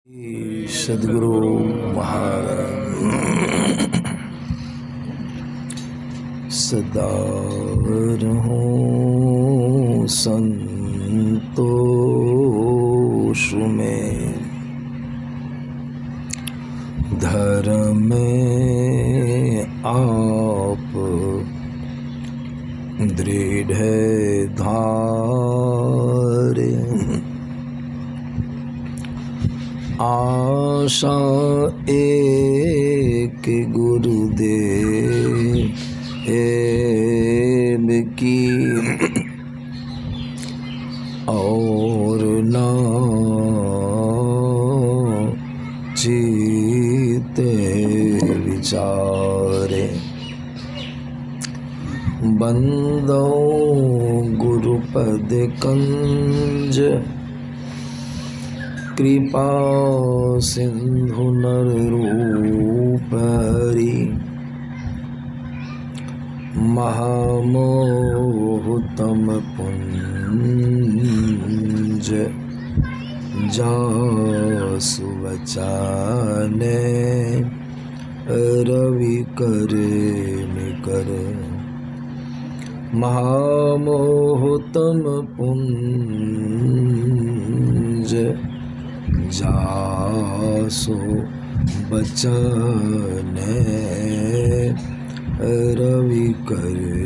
सद्गुरु महाराज सदा रहूं संतोष में, धर्म में आप दृढ़ धारे। आशा एक गुरुदेव की और ना जीते विचारे। बंदो गुरुपद कंज कृपा सिंधु नर रूप हरि। महामोहतम पुंज जासु बचाने रवि कर निकर। महामोहतम पुंज जासो बचने रवि करे।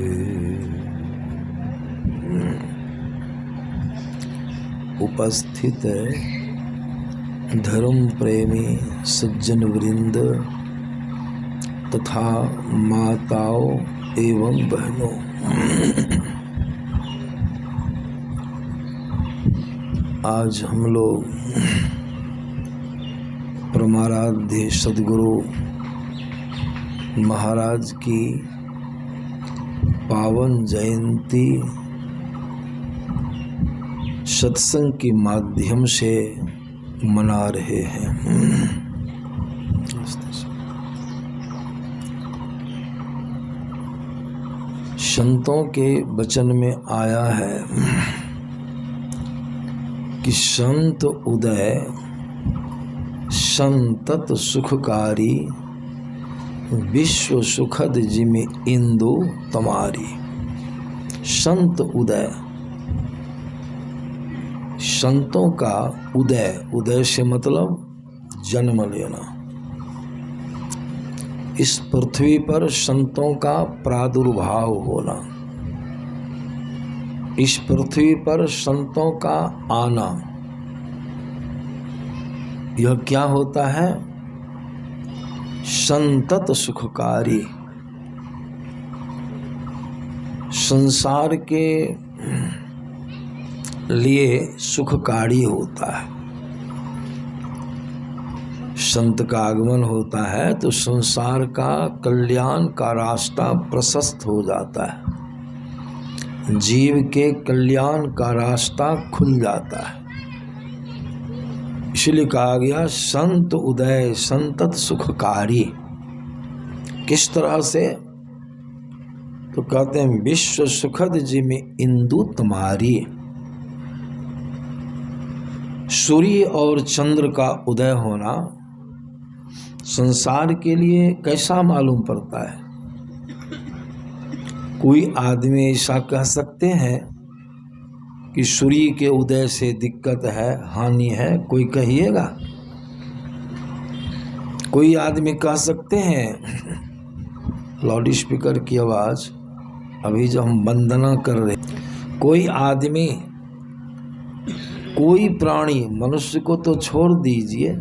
उपस्थित धर्म प्रेमी सज्जन वृंद तथा माताओं एवं बहनों, आज हम लोग परमाराध्य सद्गुरु महाराज की पावन जयंती सत्संग के माध्यम से मना रहे हैं। संतों के वचन में आया है कि संत उदय संतत सुखकारी, विश्व सुखद जिमि इंदु तमारी। संत उदय, संतों का उदय, उदय से मतलब जन्म लेना। इस पृथ्वी पर संतों का प्रादुर्भाव होना, इस पृथ्वी पर संतों का आना, यह क्या होता है? संतत सुखकारी। संसार के लिए सुखकारी होता है। संत का आगमन होता है तो संसार का कल्याण का रास्ता प्रशस्त हो जाता है, जीव के कल्याण का रास्ता खुल जाता है। इसलिए कहा गया संत उदय संतत सुखकारी। किस तरह से? तो कहते हैं विश्व सुखद जिमि इंदु तुम्हारी। सूर्य और चंद्र का उदय होना संसार के लिए कैसा मालूम पड़ता है? कोई आदमी ऐसा कह सकते हैं कि सूर्य के उदय से दिक्कत है, हानि है? कोई कहिएगा? कोई आदमी कह सकते हैं? लाउड स्पीकर की आवाज अभी जब हम वंदना कर रहे, कोई आदमी, कोई प्राणी, मनुष्य को तो छोड़ दीजिए,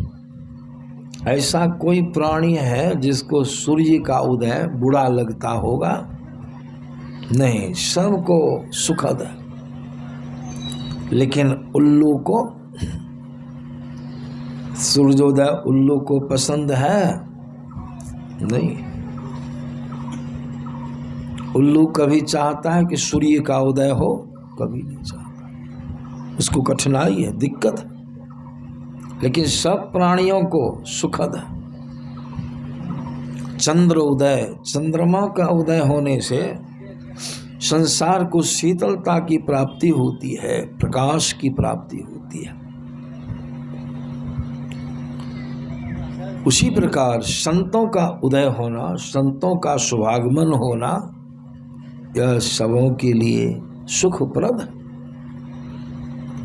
ऐसा कोई प्राणी है जिसको सूर्य का उदय बुरा लगता होगा? नहीं, सबको सुखद है। लेकिन उल्लू को सूर्योदय उल्लू को पसंद है? नहीं। उल्लू कभी चाहता है कि सूर्य का उदय हो? कभी नहीं चाहता। उसको कठिनाई है, दिक्कत है। लेकिन सब प्राणियों को सुखद है। चंद्र उदय, चंद्रमा का उदय होने से संसार को शीतलता की प्राप्ति होती है, प्रकाश की प्राप्ति होती है। उसी प्रकार संतों का उदय होना, संतों का शुभागमन होना, यह सबों के लिए सुखप्रद,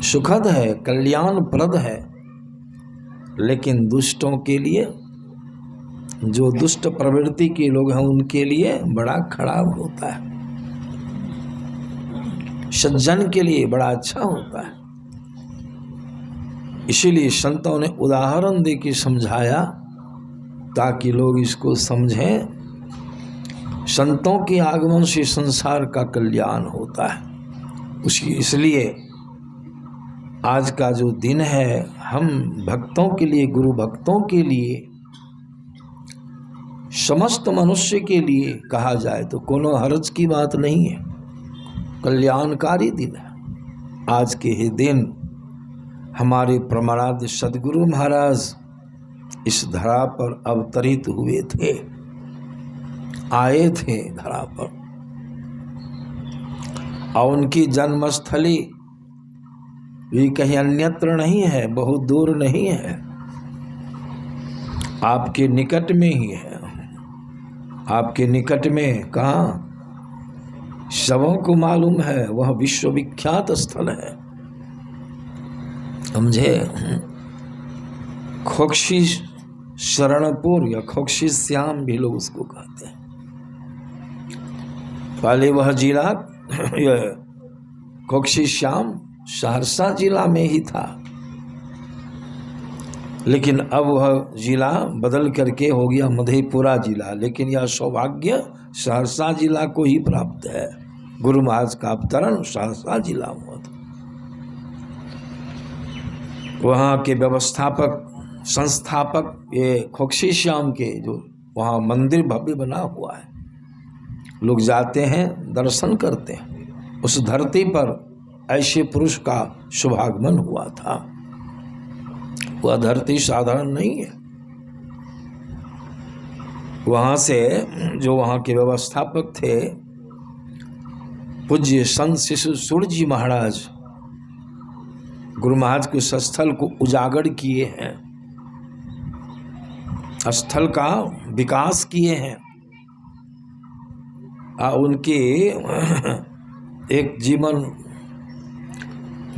सुखद है, कल्याणप्रद है। लेकिन दुष्टों के लिए, जो दुष्ट प्रवृत्ति के लोग हैं, उनके लिए बड़ा खराब होता है। सज्जन के लिए बड़ा अच्छा होता है। इसीलिए संतों ने उदाहरण देकर समझाया ताकि लोग इसको समझें। संतों के आगमन से संसार का कल्याण होता है। इसलिए आज का जो दिन है, हम भक्तों के लिए, गुरु भक्तों के लिए, समस्त मनुष्य के लिए कहा जाए तो कोनो हर्ज की बात नहीं है, कल्याणकारी दिन है। आज के ही दिन हमारे परमाराध्य सद्गुरु महाराज इस धरा पर अवतरित हुए थे, आए थे धरा पर, और उनकी जन्मस्थली भी कहीं अन्यत्र नहीं है, बहुत दूर नहीं है, आपके निकट में ही है। आपके निकट में कहाँ? सबों को मालूम है, वह विश्वविख्यात स्थल है, समझे। खोक्षी शरणपुर या खोक्षी श्याम भी लोग उसको कहते हैं। पहले वह जिला खोक्षी श्याम सहरसा जिला में ही था, लेकिन अब वह जिला बदल करके हो गया मधेपुरा जिला। लेकिन यह सौभाग्य सहरसा जिला को ही प्राप्त है। गुरु महाराज का अवतरण सहरसा जिला हुआ था। वहाँ के व्यवस्थापक, संस्थापक ये खोक्षी श्याम के, जो वहाँ मंदिर भव्य बना हुआ है, लोग जाते हैं, दर्शन करते हैं। उस धरती पर ऐसे पुरुष का शुभागमन हुआ था। वह धरती साधारण नहीं है। वहाँ से जो वहाँ के व्यवस्थापक थे, पूज्य संत शिशुसूर जी महाराज, गुरु महाराज के स्थल को उजागर किए हैं, स्थल का विकास किए हैं। उनके एक जीवन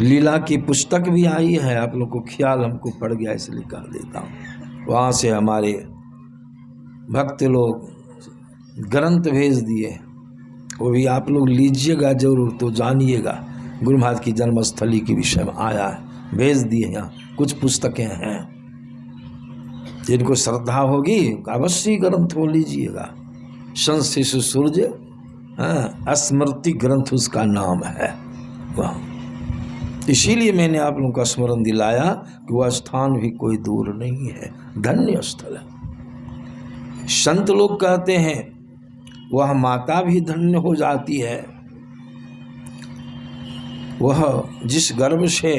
लीला की पुस्तक भी आई है, आप लोग को ख्याल हमको पड़ गया इसलिए कह देता हूँ। वहाँ से हमारे भक्त लोग ग्रंथ भेज दिए, वो भी आप लोग लीजिएगा जरूर, तो जानिएगा गुरु महाराज की जन्मस्थली के विषय में आया है, भेज दिए। यहाँ कुछ पुस्तकें हैं, जिनको श्रद्धा होगी अवश्य ग्रंथ हो लीजिएगा। संत शिशुसूर स्मृति ग्रंथ उसका नाम है। वह इसीलिए मैंने आप लोगों का स्मरण दिलाया कि वह स्थान भी कोई दूर नहीं है, धन्य स्थल है। संत लोग कहते हैं वह माता भी धन्य हो जाती है, वह जिस गर्भ से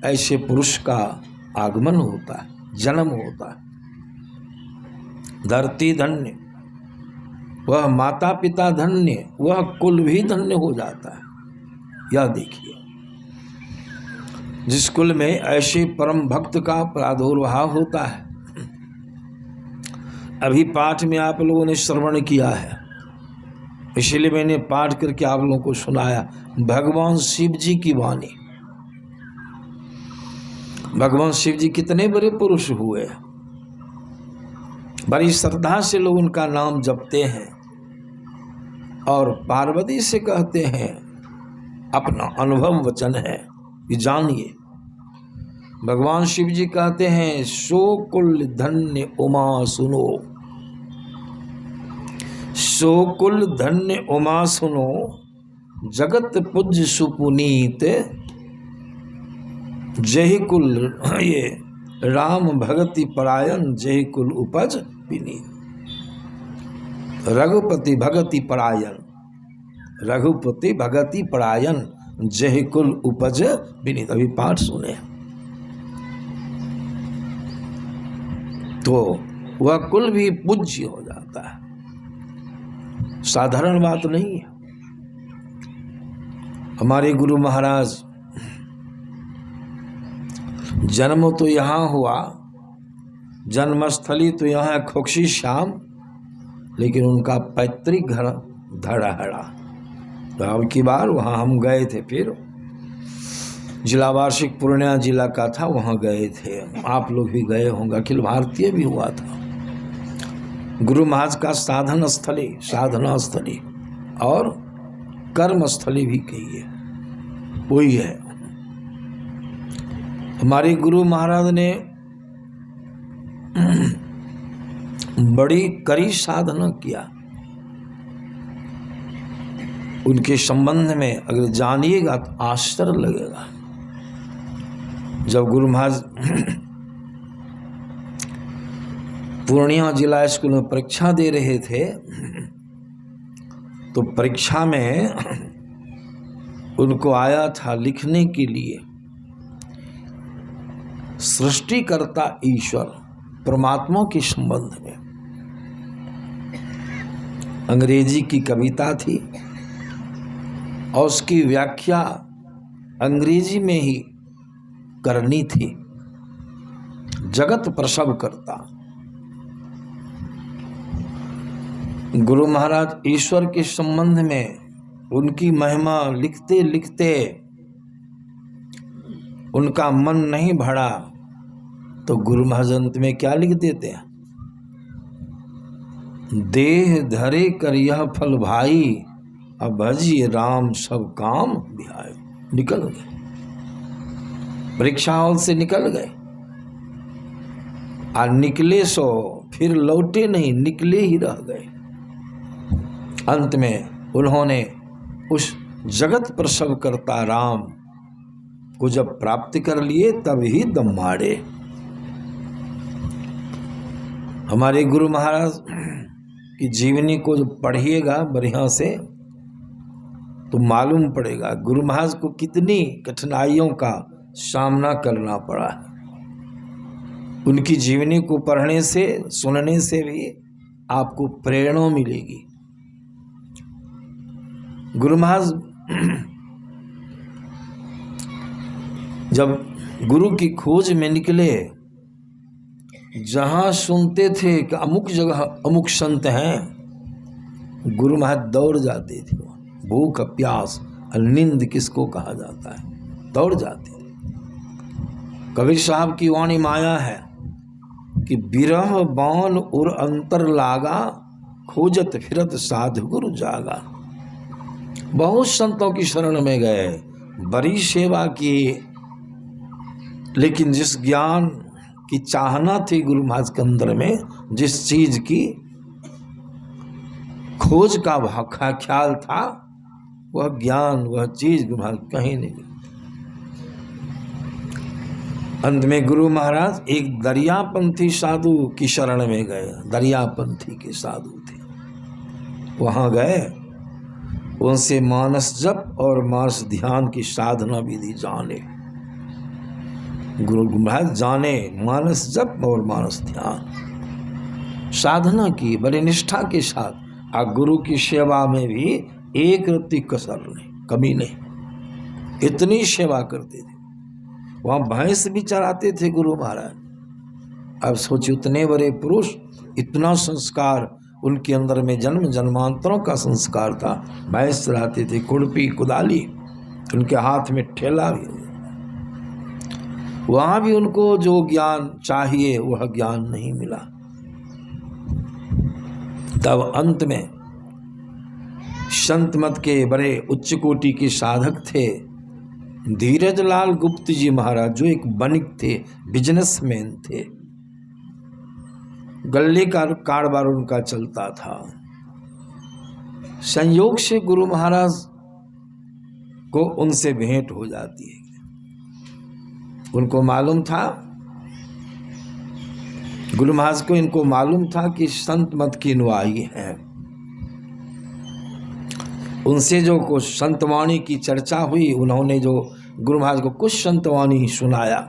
ऐसे पुरुष का आगमन होता है, जन्म होता है। धरती धन्य, वह माता पिता धन्य, वह कुल भी धन्य हो जाता है। यह देखिए, जिस कुल में ऐसे परम भक्त का प्रादुर्भाव होता है। अभी पाठ में आप लोगों ने श्रवण किया है, इसलिए मैंने पाठ करके आप लोगों को सुनाया। भगवान शिव जी की वाणी। भगवान शिव जी कितने बड़े पुरुष हुए, बड़ी श्रद्धा से लोग उनका नाम जपते हैं और पार्वती से कहते हैं, अपना अनुभव वचन है कि जानिए। भगवान शिव जी कहते हैं, सो कुल धन्य उमा सुनो, सो कुल धन्य उमा सुनो, जगत पूज्य सुपुनीत, जय कुल ये राम भगति परायण, जय कुल उपज विनीत। रघुपति भगति परायण, रघुपति भगति परायण, जय कुल उपज विनीत। अभी पाठ सुने तो वह कुल भी पूज्य हो जाता है, साधारण बात नहीं है। हमारे गुरु महाराज जन्म तो यहाँ हुआ, जन्मस्थली तो यहाँ है खोक्षी श्याम, लेकिन उनका पैतृक घर धड़हड़ा। तो अब की बार वहाँ हम गए थे, फिर जिला वार्षिक पूर्णिया जिला का था, वहाँ गए थे। आप लोग भी गए होंगे, अखिल भारतीय भी हुआ था। गुरु महाराज का साधना स्थली और कर्म स्थली भी कहिए, वही है। हमारे गुरु महाराज ने बड़ी कड़ी साधना किया। उनके संबंध में अगर जानिएगा तो आश्चर्य लगेगा। जब गुरु महाराज पूर्णिया जिला स्कूल में परीक्षा दे रहे थे, तो परीक्षा में उनको आया था लिखने के लिए सृष्टिकर्ता ईश्वर परमात्मा के संबंध में। अंग्रेजी की कविता थी और उसकी व्याख्या अंग्रेजी में ही करनी थी। जगत प्रसव करता गुरु महाराज ईश्वर के संबंध में उनकी महिमा लिखते लिखते उनका मन नहीं भरा, तो गुरु महाराज अंत में क्या लिख देते हैं? देह धरे कर यह फल भाई, अब भजिए राम सब काम बिहाय। निकल गए, परीक्षा हॉल से निकल गए, और निकले सो फिर लौटे नहीं, निकले ही रह गए। अंत में उन्होंने उस जगत प्रसव करता राम को जब प्राप्त कर लिए, तब ही दम मारे। हमारे गुरु महाराज की जीवनी को जब पढ़िएगा बढ़िया से तो मालूम पड़ेगा गुरु महाराज को कितनी कठिनाइयों का सामना करना पड़ा है। उनकी जीवनी को पढ़ने से सुनने से भी आपको प्रेरणा मिलेगी। गुरु महाराज जब गुरु की खोज में निकले, जहां सुनते थे कि अमुक जगह अमुक संत हैं, गुरु महाराज दौड़ जाते थे। भूख प्यास और नींद किसको कहा जाता है, दौड़ जाते थे। कबीर साहब की वाणी माया है कि बिरह बान और अंतर लागा, खोजत फिरत साधु गुरु जागा। बहुत संतों की शरण में गए, बड़ी सेवा की, लेकिन जिस ज्ञान की चाहना थी गुरु महाराज के अंदर में, जिस चीज की खोज का ख्याल था, वह ज्ञान वह चीज गुरु महाराज कहीं नहीं मिली। अंत में गुरु महाराज एक दरियापंथी साधु की शरण में गए। दरियापंथी के साधु थे, वहां गए, उनसे मानस जप और मानस ध्यान की साधना विधि जाने। गुरु महाराज जाने मानस जप और मानस ध्यान साधना की बड़े निष्ठा के साथ। और गुरु की सेवा में भी एक रत्ती कसर नहीं, कमी नहीं, इतनी सेवा करते थे। वहाँ भैंस भी चराते थे गुरु महाराज। अब सोचिए, उतने बड़े पुरुष, इतना संस्कार उनके अंदर में, जन्म जन्मांतरों का संस्कार था। भैंस चराते थे, खुरपी कुदाली, उनके हाथ में ठेला भी। वहाँ भी उनको जो ज्ञान चाहिए वह ज्ञान नहीं मिला। तब अंत में संत मत के बड़े उच्च कोटि के साधक थे धीरजलाल गुप्त जी महाराज, जो एक बनिक थे, बिजनेसमैन थे। गल्ले का कारोबार उनका चलता था। संयोग से गुरु महाराज को उनसे भेंट हो जाती है। उनको मालूम था, गुरु महाराज को इनको मालूम था कि संत मत की अनुयायी हैं। उनसे जो कुछ संतवाणी की चर्चा हुई, उन्होंने जो गुरु महाराज को कुछ संतवाणी सुनाया,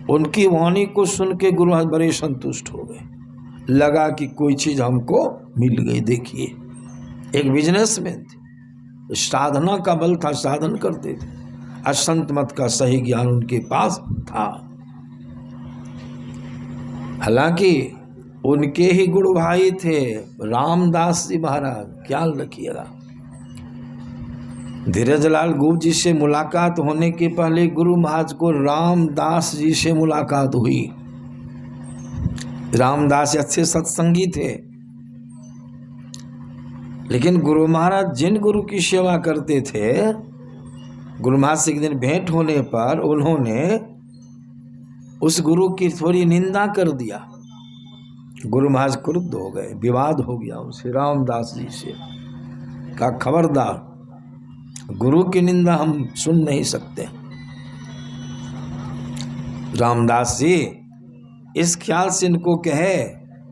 उनकी वाणी को सुन के गुरु महाराज बड़े संतुष्ट हो गए। लगा कि कोई चीज हमको मिल गई। देखिए, एक बिजनेसमैन थे, साधना का बल था, साधन करते थे, और संत मत का सही ज्ञान उनके पास था। हालांकि उनके ही गुरु भाई थे रामदास जी महाराज, ख्याल रखिएगा। धीरजलाल गुप्त जी से मुलाकात होने के पहले गुरु महाराज को रामदास जी से मुलाकात हुई। रामदास अच्छे सत्संगी थे, लेकिन गुरु महाराज जिन गुरु की सेवा करते थे, गुरु महाराज से एक दिन भेंट होने पर उन्होंने उस गुरु की थोड़ी निंदा कर दिया। गुरु महाराज क्रुद्ध हो गए, विवाद हो गया उनसे, रामदास जी से। कहा खबरदार, गुरु की निंदा हम सुन नहीं सकते। रामदास जी इस ख्याल से इनको कहे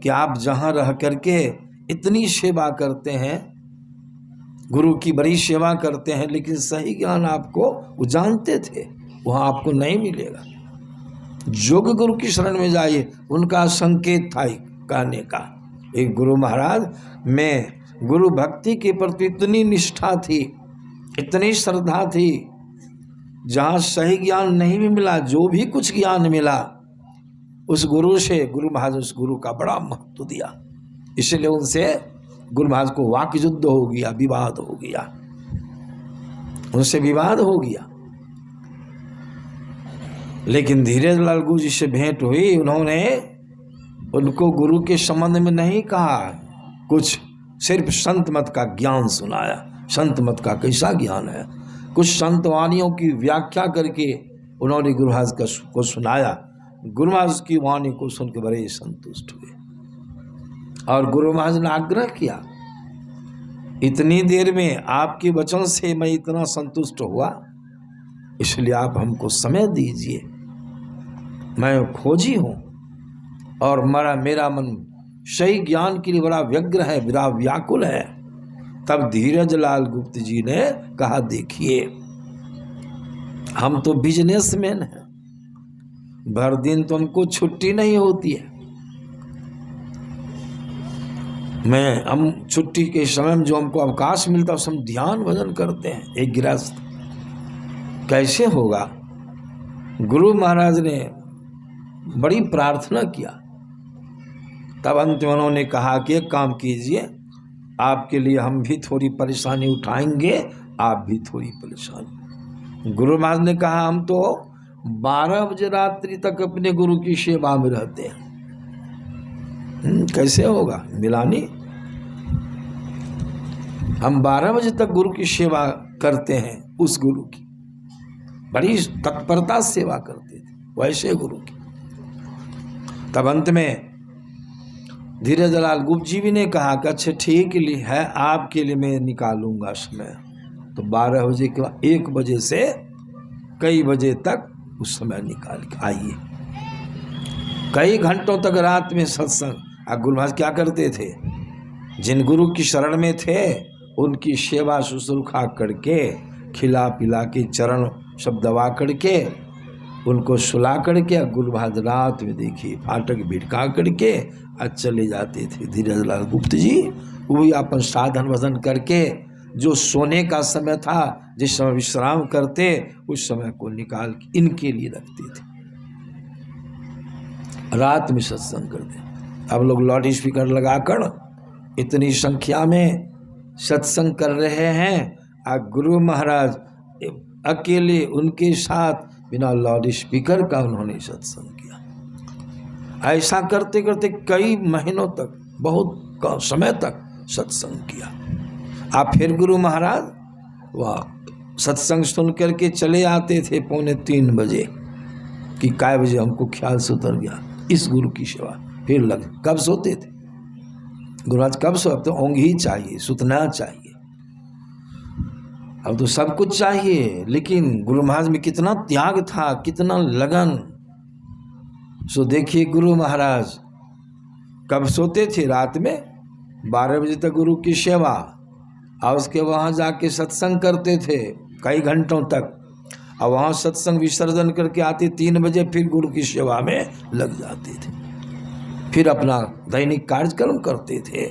कि आप जहां रह करके इतनी सेवा करते हैं, गुरु की बड़ी सेवा करते हैं, लेकिन सही ज्ञान आपको वो जानते थे वहां आपको नहीं मिलेगा। जोग गुरु की शरण में जाइए, उनका संकेत था कहने का। एक गुरु महाराज में गुरु भक्ति के प्रति इतनी निष्ठा थी, इतनी श्रद्धा थी, जहाँ सही ज्ञान नहीं भी मिला, जो भी कुछ ज्ञान मिला उस गुरु से, गुरु महाराज उस गुरु का बड़ा महत्व दिया। इसलिए उनसे गुरु महाराज को वाक युद्ध हो गया, विवाद हो गया, उनसे विवाद हो गया। लेकिन धीरजलाल गुरु जी से भेंट हुई, उन्होंने उनको गुरु के संबंध में नहीं कहा कुछ, सिर्फ संत मत का ज्ञान सुनाया। संत मत का कैसा ज्ञान है, कुछ संत वाणियों की व्याख्या करके उन्होंने गुरु महाराज को सुनाया। गुरु महाराज की वाणी को सुन के बड़े संतुष्ट हुए और गुरु महाराज ने आग्रह किया, इतनी देर में आपके वचन से मैं इतना संतुष्ट हुआ, इसलिए आप हमको समय दीजिए। मैं खोजी हूँ और मेरा मन सही ज्ञान के लिए बड़ा व्यग्र है, बड़ा व्याकुल है। तब धीरजलाल गुप्त जी ने कहा, देखिए हम तो बिजनेसमैन हैं, भर दिन तो हमको छुट्टी नहीं होती है। हम छुट्टी के समय में जो हमको अवकाश मिलता है उस हम ध्यान भजन करते हैं। एक गृहस्थ कैसे होगा? गुरु महाराज ने बड़ी प्रार्थना किया। तब अंत में उन्होंने कहा कि एक काम कीजिए, आपके लिए हम भी थोड़ी परेशानी उठाएंगे, आप भी थोड़ी परेशानी। गुरु महाराज ने कहा, हम तो 12 बजे रात्रि तक अपने गुरु की सेवा में रहते हैं, कैसे होगा मिलानी? हम 12 बजे तक गुरु की सेवा करते हैं, उस गुरु की बड़ी तत्परता से सेवा करते थे, वैसे गुरु की। तब अंत में धीरजलाल गुप्त जी भी ने कहा कि अच्छा ठीक है, आपके लिए मैं निकालूंगा समय। तो 12 बजे के बाद 1 बजे से कई बजे तक उस समय निकाल के आइए। कई घंटों तक रात में सत्संग। गुरु महाराज क्या करते थे, जिन गुरु की शरण में थे उनकी सेवा शुश्रूषा करके, खिला पिला के, चरण सब दबा करके, उनको सुला करके, गुरु महाराज रात में देखिए फाटक भिड़का करके आज चले जाते थे। धीरजलाल गुप्त जी वो भी अपन साधन भजन करके, जो सोने का समय था, जिस समय विश्राम करते, उस समय को निकाल के इनके लिए रखते थे, रात में सत्संग करते। अब लोग लाउड स्पीकर लगाकर इतनी संख्या में सत्संग कर रहे हैं, और गुरु महाराज अकेले उनके साथ बिना लाउड स्पीकर का उन्होंने सत्संग किया। ऐसा करते करते कई महीनों तक, बहुत समय तक सत्संग किया। आप फिर गुरु महाराज वह सत्संग सुन करके चले आते थे 2:45 बजे कि काय बजे हमको ख्याल से उतर गया इस गुरु की सेवा, फिर लग। कब सोते थे गुरु महाराज? कब सो? अब तो ऊँघ ही चाहिए, सुतना चाहिए, अब तो सब कुछ चाहिए। लेकिन गुरु महाराज में कितना त्याग था, कितना लगन। सो देखिए गुरु महाराज कब सोते थे? रात में 12 बजे तक गुरु की सेवा, और उसके वहाँ जाके सत्संग करते थे कई घंटों तक, और वहाँ सत्संग विसर्जन करके आते 3 बजे, फिर गुरु की सेवा में लग जाते थे, फिर अपना दैनिक कार्यक्रम करते थे।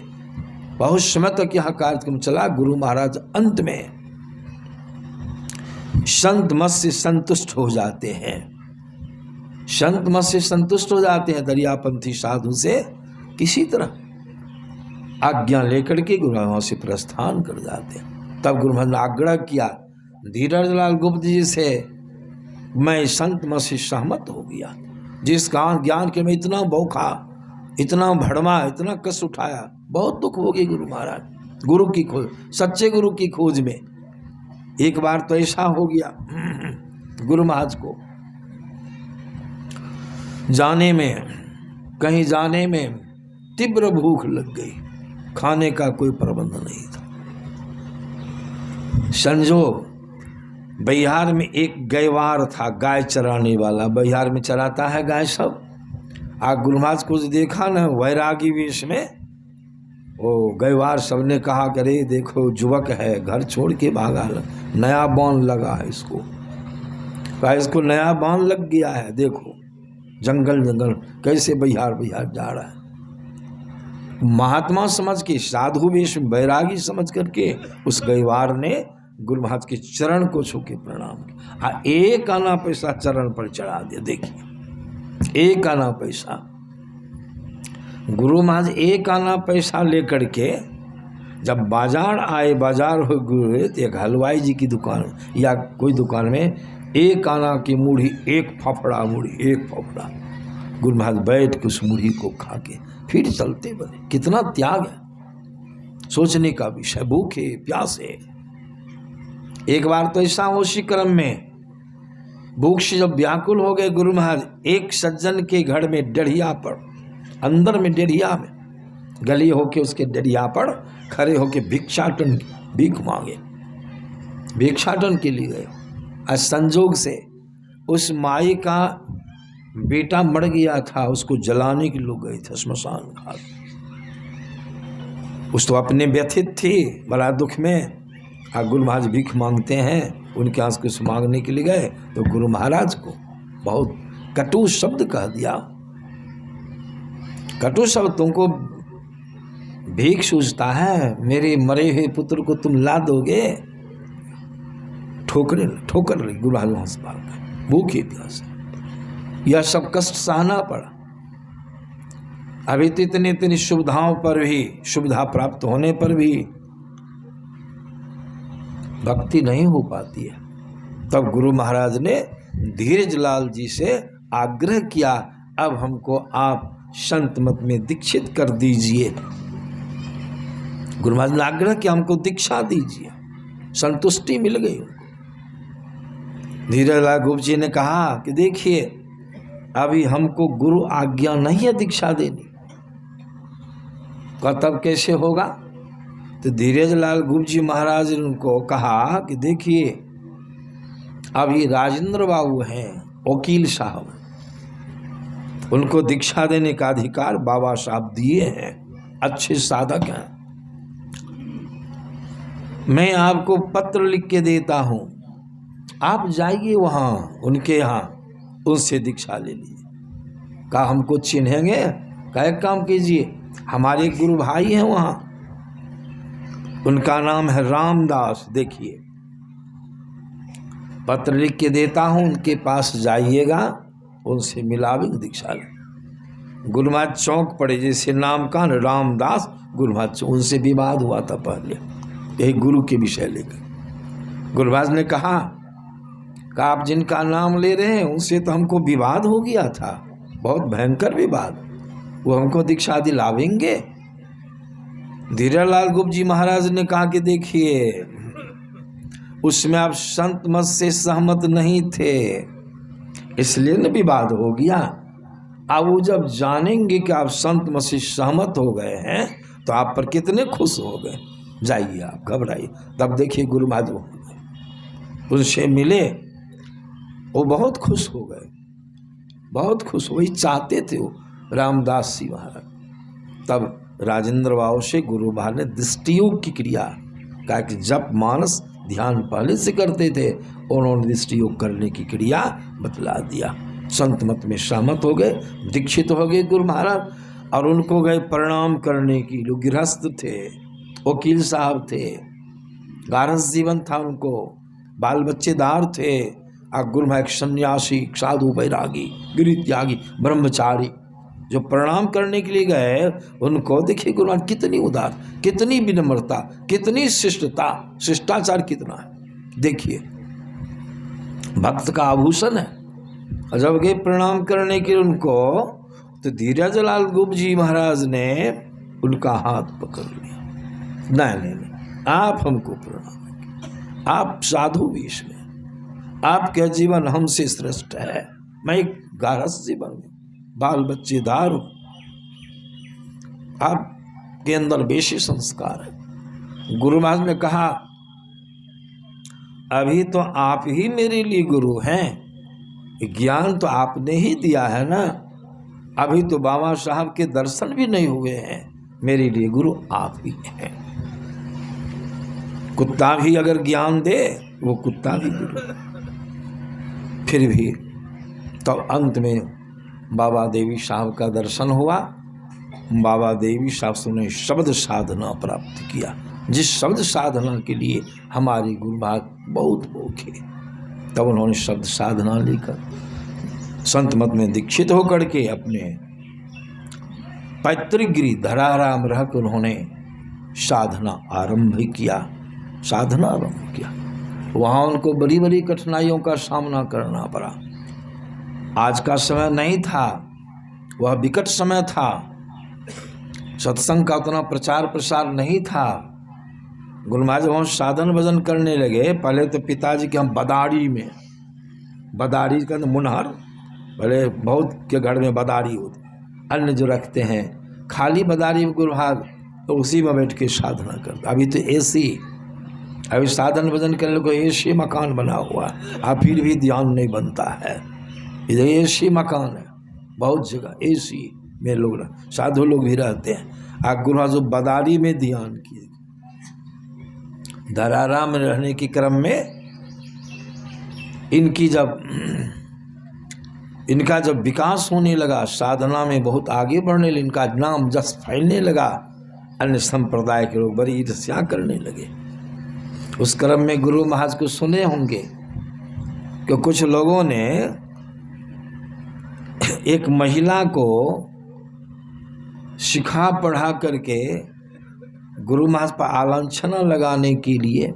बहुत समय तक यहाँ कार्यक्रम चला। गुरु महाराज अंत में संत मत से संतुष्ट हो जाते हैं, संत मत से संतुष्ट हो जाते हैं, दरियापंथी साधु से किसी तरह आज्ञा लेकर के गुरु वहां से प्रस्थान कर जाते हैं। तब गुरु महाराज ने आग्रह किया धीरजलाल गुप्त जी से, मैं संत मत से सहमत हो गया। जिस ज्ञान के मैं इतना बौखा, इतना भड़मा, इतना कष्ट उठाया, बहुत दुख हो गई गुरु महाराज। गुरु की खोज, सच्चे गुरु की खोज में एक बार तो ऐसा हो गया, गुरु महाराज को जाने में, कहीं जाने में तीव्र भूख लग गई, खाने का कोई प्रबंध नहीं था। संजोग बिहार में एक गयवार था, गाय चराने वाला, बिहार में चराता है गाय सब। गुरु महाराज को देखा ना वैरागी वेश में, वो गयवार सबने कहा करे देखो युवक है, घर छोड़ के भागा, नया बांध लगा है इसको, इसको नया बांध लग गया है, देखो जंगल जंगल कैसे बिहार जा रहा है। महात्मा समझ के, साधु वेश में बैरागी समझ करके उस गयवार ने गुरु महाराज के चरण को छू के प्रणाम किया। एक आना पैसा चरण पर चढ़ा दिया। देखिए एक आना पैसा, गुरु महाराज एक आना पैसा लेकर के जब बाजार आए, बाजार हो गए तो एक हलवाई जी की दुकान या कोई दुकान में एक आना की मुढ़ी, एक फफड़ा मुढ़ी, एक फफड़ा, गुरु महाराज बैठ के उस मुढ़ी को खा के फिर चलते बने। कितना त्याग है, सोचने का विषय। भूखे प्यासे, एक बार तो ऐसा उसी क्रम में भूख से जब व्याकुल हो गए गुरु महाराज, एक सज्जन के घर में डेढ़िया पर, अंदर में डेढ़िया में गली होके उसके डेढ़िया पर खड़े होके भिक्षाटन, भीख मांगे, भिक्षाटन के लिए गए। आज संजोग से उस माई का बेटा मर गया था, उसको जलाने के लोग गए थे श्मशान घाट। उस तो अपने व्यथित थी, बड़ा दुख में। गुरु महाराज भीख मांगते हैं, उनके आंस कुछ मांगने के लिए गए तो गुरु महाराज को बहुत कटु शब्द कह दिया। कटु शब्द, तुमको भीख सूझता है, मेरे मरे हुए पुत्र को तुम ला दोगे? ठोकर रही गुरु महाराज हंस पा गए, भूखी प्यास। यह सब कष्ट सहना पड़ा। अभी तो इतनी सुविधाओं पर भी, सुविधा प्राप्त होने पर भी भक्ति नहीं हो पाती है। तब गुरु महाराज ने धीरजलाल जी से आग्रह किया, अब हमको आप संत मत में दीक्षित कर दीजिए। गुरु महाराज ने आग्रह किया, हमको दीक्षा दीजिए। संतुष्टि मिल गई उनको। धीरजलाल गुप्त जी ने कहा कि देखिए अभी हमको गुरु आज्ञा नहीं है दीक्षा देनी। तब कैसे होगा? तो धीरजलाल गुप्त जी महाराज ने उनको कहा कि देखिए अभी राजेंद्र बाबू हैं, वकील साहब, उनको दीक्षा देने का अधिकार बाबा साहब दिए हैं, अच्छे साधक हैं। मैं आपको पत्र लिख के देता हूं, आप जाइए वहां उनके यहाँ, उनसे दीक्षा ले लीजिए। कहा हमको चिन्हेंगे? का एक काम कीजिए, हमारे गुरु भाई हैं वहां, उनका नाम है रामदास, देखिए पत्र लिख के देता हूं, उनके पास जाइएगा, उनसे मिलावेंगे, दीक्षा ले। गुरु महाराज चौंक पड़े, जैसे नाम का रामदास, गुरु महाराज उनसे विवाद हुआ था पहले, यही गुरु के विषय लेकर। गुरु महाराज ने कहा आप जिनका नाम ले रहे हैं उनसे तो हमको विवाद हो गया था, बहुत भयंकर विवाद, वो हमको दीक्षा दिलावेंगे? धीरजलाल गुप्त जी महाराज ने कहा कि देखिए उसमें आप संत मत से सहमत नहीं थे, इसलिए न विवाद हो गया। अब वो जब जानेंगे कि आप संत मत से सहमत हो गए हैं तो आप पर कितने खुश हो गए। जाइए आप, घबराइए। तब देखिए गुरु महाराज उनसे मिले, वो बहुत खुश हो गए, बहुत खुश, वही चाहते थे वो रामदास जी महाराज। तब राजेंद्र बाबू से गुरु महाराज ने दृष्टियोग की क्रिया, कहा कि जब मानस ध्यान पहले से करते थे, उन्होंने दृष्टियोग करने की क्रिया बतला दिया। संत मत में सहमत हो गए, दीक्षित हो गए गुरु महाराज। और उनको गए प्रणाम करने की, लोग गृहस्थ थे, वकील साहब थे, गारस जीवन था उनको, बाल बच्चेदार थे, गुरु महाराज एक सन्यासी, साधु, बैरागी, गिरि त्यागी, ब्रह्मचारी जो प्रणाम करने के लिए गए, उनको देखिए गुरु महाराज कितनी उदार, कितनी विनम्रता, कितनी शिष्टता, शिष्टाचार कितना है। देखिए भक्त का आभूषण है। और जब गए प्रणाम करने के लिए उनको, तो धीरजलाल गुप्त जी महाराज ने उनका हाथ पकड़ लिया। नहीं, आप हमको प्रणाम, आप साधु वेश में, आपका जीवन हमसे श्रेष्ठ है। मैं एक गारस जीवन में बाल बच्चेदार हूं, आपके अंदर बेशी संस्कार है। गुरु महाराज ने कहा अभी तो आप ही मेरे लिए गुरु हैं, ज्ञान तो आपने ही दिया है ना, अभी तो बाबा साहब के दर्शन भी नहीं हुए हैं, मेरे लिए गुरु आप ही हैं। कुत्ता भी अगर ज्ञान दे वो कुत्ता भी गुरु। फिर भी तो अंत में बाबा देवी साहब का दर्शन हुआ। बाबा देवी साहब ने शब्द साधना प्राप्त किया, जिस शब्द साधना के लिए हमारे गुरु महाराज बहुत भूखे, तब उन्होंने शब्द साधना लेकर संत मत में दीक्षित होकर के अपने पैतृक गिरी धराराम रहकर उन्होंने साधना आरंभ किया। वहाँ उनको बड़ी बड़ी कठिनाइयों का सामना करना पड़ा। आज का समय नहीं था, वह विकट समय था। सत्संग का उतना प्रचार प्रसार नहीं था। गुरु महाराज वहाँ साधन भजन करने लगे। पहले तो पिताजी के हम बदारी का मुनहर, भले बहुत के घर में बदारी होती, अन्न जो रखते हैं खाली बदारी में गुरु महाराज तो उसी में बैठ के साधना करते। अभी तो एसी, अभी साधन भजन करने को एसी मकान बना हुआ, अब फिर भी ध्यान नहीं बनता है। इधर एसी मकान है, बहुत जगह एसी में लोग साधु लोग भी रहते हैं। आप गुरु महाराज जो बदारी में ध्यान किए, धरारा में रहने के क्रम में इनका जब विकास होने लगा, साधना में बहुत आगे बढ़ने लगे, इनका नाम जस फैलने लगा, अन्य संप्रदाय के लोग बड़ी ईर्ष्या करने लगे। उस क्रम में गुरु महाराज को सुने होंगे कि कुछ लोगों ने एक महिला को सिखा पढ़ा करके गुरु महाराज पर आलांछना लगाने के लिए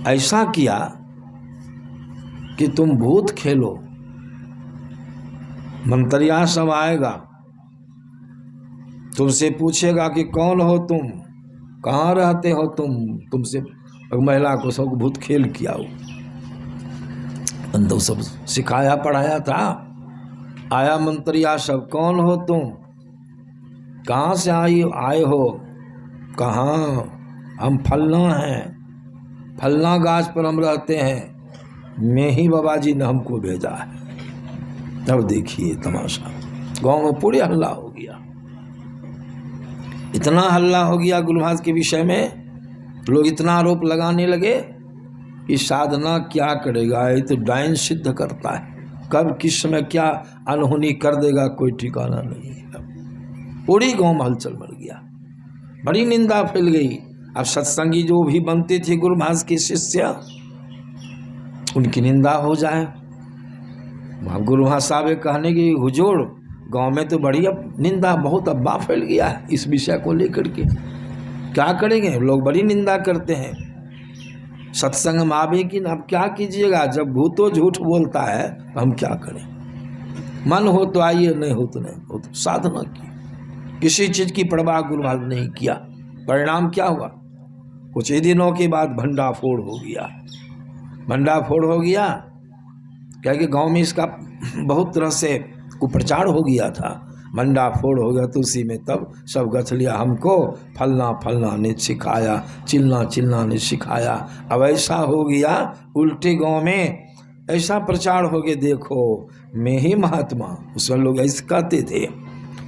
ऐसा किया कि तुम भूत खेलो, मंत्रिया सब आएगा, तुमसे पूछेगा कि कौन हो तुम, कहाँ रहते हो तुमसे महिला को सब भूत खेल किया हो। अंदर सब सिखाया पढ़ाया था। आया मंत्रिया सब, कौन हो तुम, कहाँ से आए हो, कहाँ, हम फलना हैं, फलना गाछ पर हम रहते हैं, मैं ही बाबा जी ने हमको भेजा है। तब देखिए तमाशा, गांव में पूरे हल्ला हो गया, इतना हल्ला हो गया गुरु महाराज के विषय में। लोग इतना आरोप लगाने लगे कि साधना क्या करेगा, ये तो डायन सिद्ध करता है, कब किस समय क्या अनहोनी कर देगा कोई ठिकाना नहीं है। पूरी गांव में हलचल मच गया, बड़ी निंदा फैल गई। अब सत्संगी जो भी बनते थे गुरु महाराज के शिष्य, उनकी निंदा हो जाए। गुरु महाराज साहब कहने की हुजूर, गांव में तो बड़ी अब निंदा बहुत अब्बा फैल गया है इस विषय को लेकर के, क्या करेंगे, लोग बड़ी निंदा करते हैं। सत्संग में आवे कि अब क्या कीजिएगा, जब भूतो झूठ बोलता है तो हम क्या करें। मन हो तो आइए, नहीं हो तो नहीं हो। तो साधना की, किसी चीज़ की परवाह गुरु महाराज नहीं किया। परिणाम क्या हुआ, कुछ ही दिनों के बाद भंडाफोड़ हो गया। भंडाफोड़ हो गया क्या कि गांव में इसका बहुत तरह से कुप्रचार हो गया था। भंडाफोड़ हो गया तो उसी में तब सब गथ लिया, हमको फलना ने सिखाया, चिलना ने सिखाया। अब ऐसा हो गया, उल्टे गांव में ऐसा प्रचार हो गया, देखो मैं ही महात्मा। उसमें लोग ऐसे कहते थे,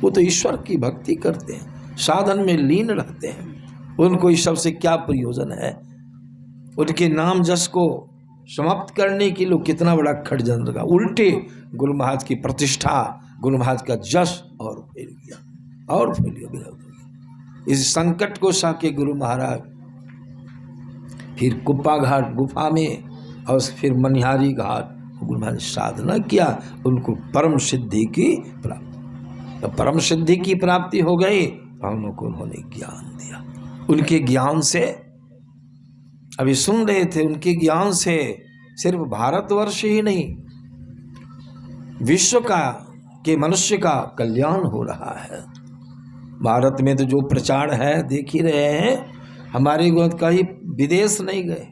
वो तो ईश्वर की भक्ति करते हैं, साधन में लीन रहते हैं, उनको इस सबसे क्या प्रयोजन है। उनके नाम जस को समाप्त करने के लिए कितना बड़ा खड़जंत्र का, उल्टे गुरु महाराज की प्रतिष्ठा, गुरु महाराज का जस और फैल गया। इस संकट को सह के गुरु महाराज फिर कुप्पा घाट गुफा में और फिर मनिहारी घाट गुरु महाराज ने साधना किया, उनको परम सिद्धि की प्राप्ति। तो परम सिद्धि की प्राप्ति हो गई, हम लोग को उन्होंने ज्ञान दिया। उनके ज्ञान से, अभी सुन रहे थे, उनके ज्ञान से सिर्फ भारतवर्ष ही नहीं, विश्व का के मनुष्य का कल्याण हो रहा है। भारत में तो जो प्रचार है देख ही रहे हैं, हमारे गुरु कहीं विदेश नहीं गए,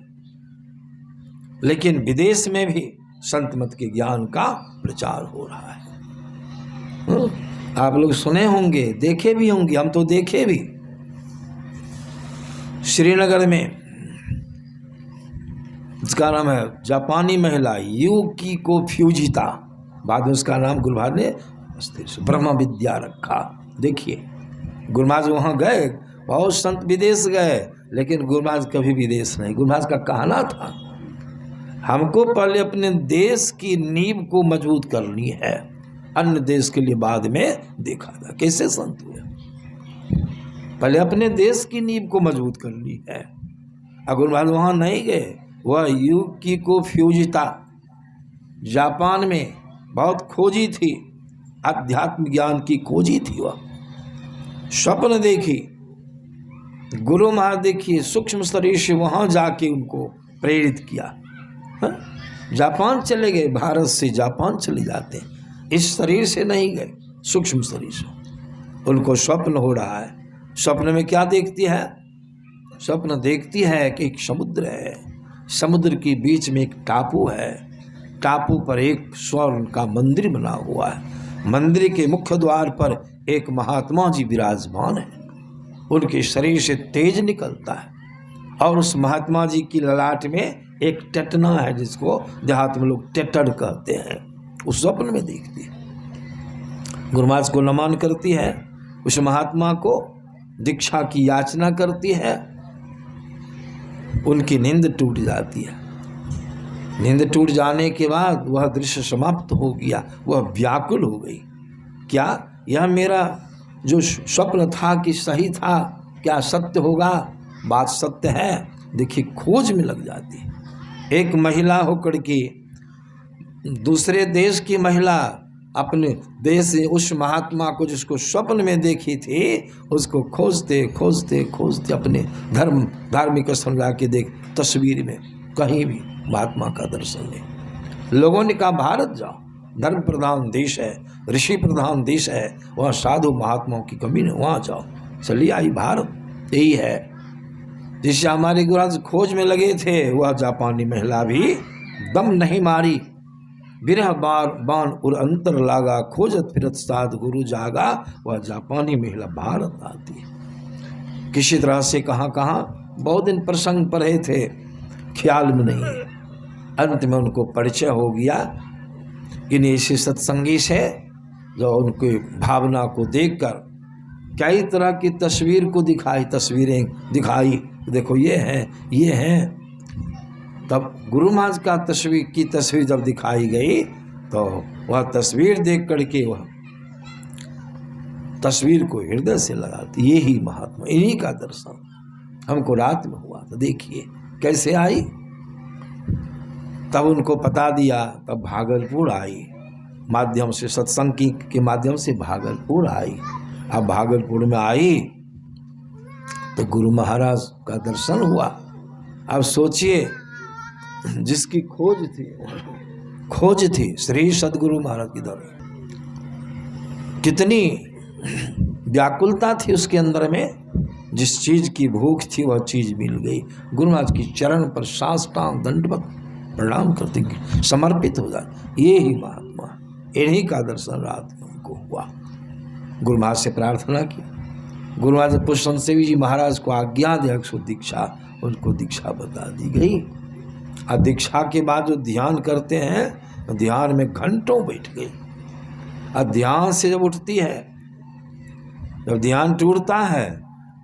लेकिन विदेश में भी संत मत के ज्ञान का प्रचार हो रहा है। आप लोग सुने होंगे, देखे भी होंगे, हम तो देखे भी। श्रीनगर में इसका नाम है जापानी महिला युकिको फ्यूजिता, बाद में उसका नाम गुरु महाराज ने ब्रह्म विद्या रखा। देखिए गुरु महाराज वहाँ गए, बहुत संत विदेश गए, लेकिन गुरु महाराज कभी विदेश नहीं। गुरु महाराज का कहना था हमको पहले अपने देश की नींव को मजबूत करनी है, अन्य देश के लिए बाद में देखा था। कैसे संत हुए? पहले अपने देश की नींव को मजबूत करनी है। गुरु महाराज वहाँ नहीं गए, वह युकिको फ्यूजिता जापान में बहुत खोजी थी, अध्यात्म ज्ञान की खोजी थी। वह स्वप्न देखी, गुरु महाराज देखिए सूक्ष्म शरीर से वहाँ जाके उनको प्रेरित किया। जापान चले गए, भारत से जापान चले जाते हैं, इस शरीर से नहीं गए, सूक्ष्म शरीर से। उनको स्वप्न हो रहा है। स्वप्न में क्या देखती है? स्वप्न देखती है कि एक समुद्र है, समुद्र के बीच में एक टापू है, टापू पर एक स्वर्ण का मंदिर बना हुआ है, मंदिर के मुख्य द्वार पर एक महात्मा जी विराजमान है, उनके शरीर से तेज निकलता है, और उस महात्मा जी की ललाट में एक टटना है, जिसको देहात में लोग टेटड़ कहते हैं। उस स्वप्न में देखती है, गुरु महाराज को नमन करती है, उस महात्मा को दीक्षा की याचना करती है, उनकी नींद टूट जाती है। नींद टूट जाने के बाद वह दृश्य समाप्त हो गया, वह व्याकुल हो गई। क्या यह मेरा जो स्वप्न था कि सही था? क्या सत्य होगा? बात सत्य है। देखिए खोज में लग जाती है। एक महिला होकर के दूसरे देश की महिला अपने देश से उस महात्मा को जिसको स्वप्न में देखी थी, उसको खोजते खोजते खोजते अपने धार्मिक स्थल जाके देख, तस्वीर में कहीं भी महात्मा का दर्शन नहीं। लोगों ने कहा भारत जाओ, धर्म प्रधान देश है, ऋषि प्रधान देश है, वहाँ साधु महात्माओं की कमी नहीं, वहाँ जाओ। चली आई भारत। यही है जिससे हमारे गुरुराज खोज में लगे थे। वह जापानी महिला भी दम नहीं मारी, बिरह बार बान उर अंतर लागा, खोजत फिरत साध गुरु जागा। वह जापानी महिला भारत आती है। किसी तरह से कहाँ बहुत दिन प्रसंग पढ़े थे, ख्याल में नहीं है। अंत में उनको परिचय हो गया इन ऐसे सत्संगी से, जो उनकी भावना को देखकर कई तरह की तस्वीर को दिखाई, तस्वीरें दिखाई, देखो ये हैं। तब गुरु महाराज का तस्वीर जब दिखाई गई, तो वह तस्वीर देख करके वह तस्वीर को हृदय से लगाती। ये ही महात्मा, इन्हीं का दर्शन हमको रात में हुआ। तो देखिए कैसे आई। तब उनको पता दिया, तब भागलपुर आई, माध्यम से सत्संग के माध्यम से भागलपुर आई। अब भागलपुर में आई तो गुरु महाराज का दर्शन हुआ। अब सोचिए, जिसकी खोज थी श्री सद्गुरु महाराज की दर, कितनी व्याकुलता थी उसके अंदर में। जिस चीज की भूख थी वह चीज मिल गई। गुरु महाराज की चरण पर साष्टांग दंडवत प्रणाम करते समर्पित हो जाए। ये ही महात्मा, इन्हीं का दर्शन रात में उनको हुआ। गुरु महाराज से प्रार्थना की, गुरु महाराज पुष्पन सेवी जी महाराज को आज्ञा दे दीक्षा, उनको दीक्षा बता दी गई। और दीक्षा के बाद जो ध्यान करते हैं, ध्यान में घंटों बैठ गई। और ध्यान से जब उठती है, जब ध्यान टूटता है,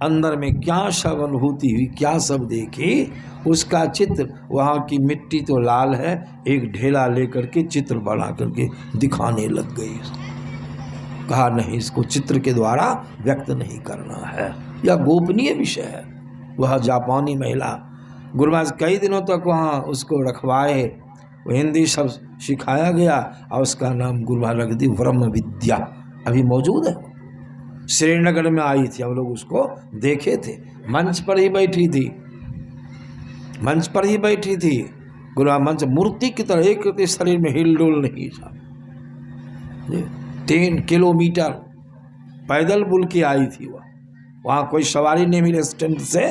अंदर में क्या सब अनुभूति हुई, क्या सब देखी, उसका चित्र, वहाँ की मिट्टी तो लाल है, एक ढेला लेकर के चित्र बना करके दिखाने लग गई। कहा नहीं, इसको चित्र के द्वारा व्यक्त नहीं करना है, यह गोपनीय विषय है। वह जापानी महिला गुरु महाराज कई दिनों तक वहाँ उसको रखवाए, वो हिंदी शब्द सिखाया गया और उसका नाम गुरु महाराज रख दी ब्रह्म विद्या। अभी मौजूद है, श्रीनगर में आई थी, हम लोग उसको देखे थे। मंच पर ही बैठी थी, मंच पर ही बैठी थी। गुरु महाराज मंच मूर्ति की तरह एक शरीर में हिलडुल नहीं था। 3 किलोमीटर पैदल बुल के आई थी वह, वहाँ कोई सवारी नहीं मिले स्टैंड से,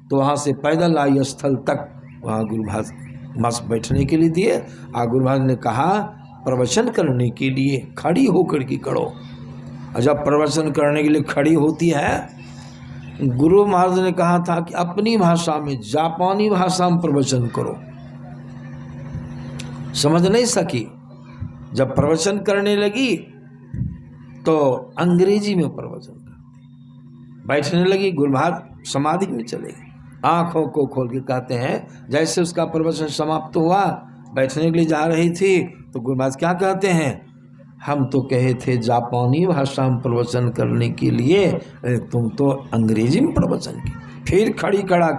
तो वहाँ से पैदल आई स्थल तक। वहाँ गुरु महाराज मस्त बैठने के लिए दिए और गुरु महाराज ने कहा प्रवचन करने के लिए खड़ी होकर के करो। और जब प्रवचन करने के लिए खड़ी होती है, गुरु महाराज ने कहा था कि अपनी भाषा में, जापानी भाषा में प्रवचन करो। समझ नहीं सकी, जब प्रवचन करने लगी तो अंग्रेजी में प्रवचन करती, बैठने लगी। गुरु महाराज समाधि में चले गए, आंखों को खोल के कहते हैं जैसे उसका प्रवचन समाप्त हुआ, बैठने के लिए जा रही थी तो गुरु महाराज क्या कहते हैं, हम तो कहे थे जापानी भाषा में प्रवचन करने के लिए, तुम तो अंग्रेजी में प्रवचन की। फिर खड़ी खड़ा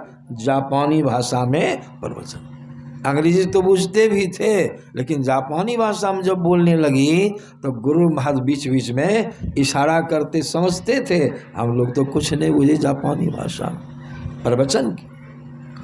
जापानी भाषा में प्रवचन। अंग्रेजी तो बुझते भी थे, लेकिन जापानी भाषा में जब बोलने लगी तो गुरु महाराज बीच बीच में इशारा करते समझते थे। हम लोग तो कुछ नहीं बुझे जापानी भाषा में प्रवचन की।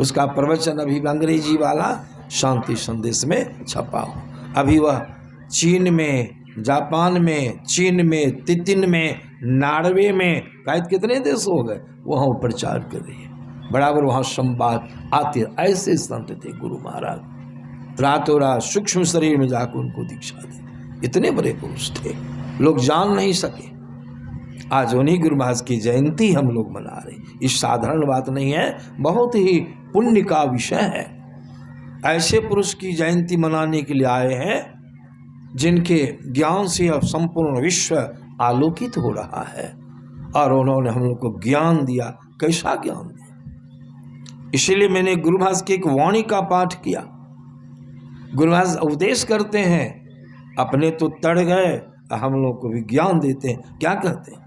उसका प्रवचन अभी अंग्रेजी वाला शांति संदेश में छपा हो। अभी वह चीन में, जापान में, चीन में, तितिन में, नॉर्वे में, शायद कितने देश हो गए, वहाँ प्रचार कर रही है। बराबर वहाँ संवाद आते। ऐसे संत थे गुरु महाराज, रातों रात सूक्ष्म शरीर में जाकर उनको दीक्षा दी। इतने बड़े पुरुष थे, लोग जान नहीं सके। आज उन्हीं गुरु महाराज की जयंती हम लोग मना रहे। इस साधारण बात नहीं है, बहुत ही पुण्य का विषय है। ऐसे पुरुष की जयंती मनाने के लिए आए हैं जिनके ज्ञान से अब संपूर्ण विश्व आलोकित हो रहा है, और उन्होंने हम लोग को ज्ञान दिया। कैसा ज्ञान दिया? इसीलिए मैंने गुरु महाराज की एक वाणी का पाठ किया। गुरु महाराज उपदेश करते हैं, अपने तो तड़ गए, हम लोग को भी ज्ञान देते हैं। क्या कहते हैं?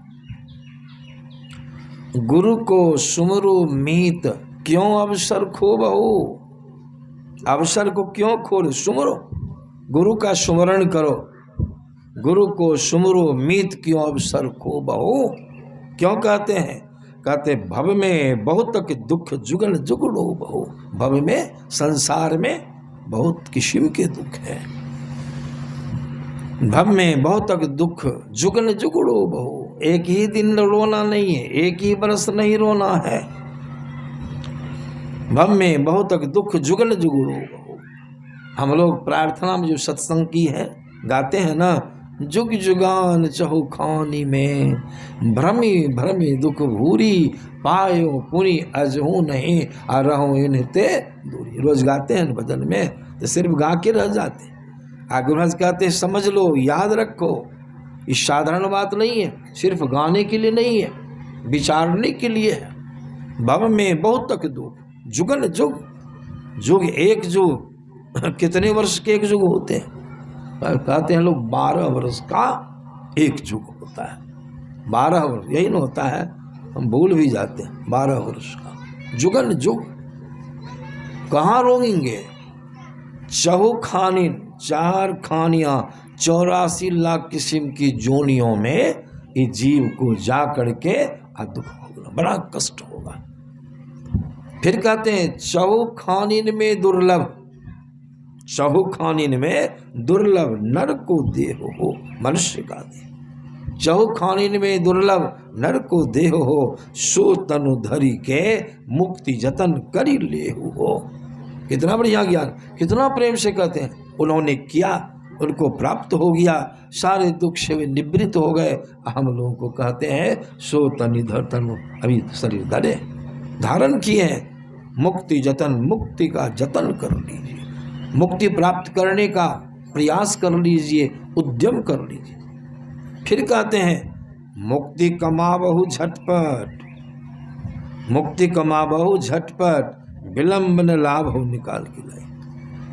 गुरु को सुमरो मीत, क्यों अवसर खो बहू। अवसर को क्यों खोले? सुमरो, गुरु का सुमरण करो। गुरु को सुमरो मीत, क्यों अवसर खो बहू। क्यों कहते हैं? कहते भव में बहुत तक दुख जुगल जुगड़ो बहू। भव में, संसार में बहुत किस्म के दुख है। भव में बहुत तक दुख जुगल जुगड़ो बहू। एक ही दिन रोना नहीं है, एक ही बरस नहीं रोना है। भव में बहुत तक दुख जुगल जुगड़ो बहू। हम लोग प्रार्थना में जो सत्संग की है, गाते हैं ना, जुग जुगान चहु खानी में, भ्रमी भ्रमी दुख भूरी, पायो पुनि अजहू नहीं, आ रहो इनते दूरी। रोज गाते हैं भजन में, तो सिर्फ गा के रह जाते। गुरु महाराज कहते समझ लो, याद रखो, इस साधारण बात नहीं है, सिर्फ गाने के लिए नहीं है, विचारने के लिए है। भव में बहुत तक दुख, जुगन जुग, जुग एक जुग, कितने वर्ष के एक जुग होते हैं? कहते हैं लोग 12 वर्ष का एक जुग होता है। 12 वर्ष यही ना होता है, हम भूल भी जाते हैं। 12 वर्ष का जुगन जुग कहाँ रोएंगे? चहु खानी, 4 खानियाँ, 84 लाख किस्म की जोनियों में इस जीव को जा करके दुख होगा, बड़ा कष्ट होगा। फिर कहते हैं चहु खानिन में दुर्लभ, चहु खानिन में दुर्लभ नर को देह हो, मनुष्य का देह। चहु खानिन में दुर्लभ नर को देह हो, सो तनु धरी के मुक्ति जतन करी ले हो। कितना बढ़िया ज्ञान, कितना प्रेम से कहते हैं। उन्होंने किया, उनको प्राप्त हो गया, सारे दुख से वे निवृत्त हो गए। हम लोगों को कहते हैं सो तनिधर तनु, अभी शरीर धरे धारण किए हैं। मुक्ति जतन, मुक्ति का जतन कर लीजिए, मुक्ति प्राप्त करने का प्रयास कर लीजिए, उद्यम कर लीजिए। फिर कहते हैं मुक्ति कमाबहु झटपट, मुक्ति कमाबहु झटपट, विलंब न लाभ हो निकाल के लाए।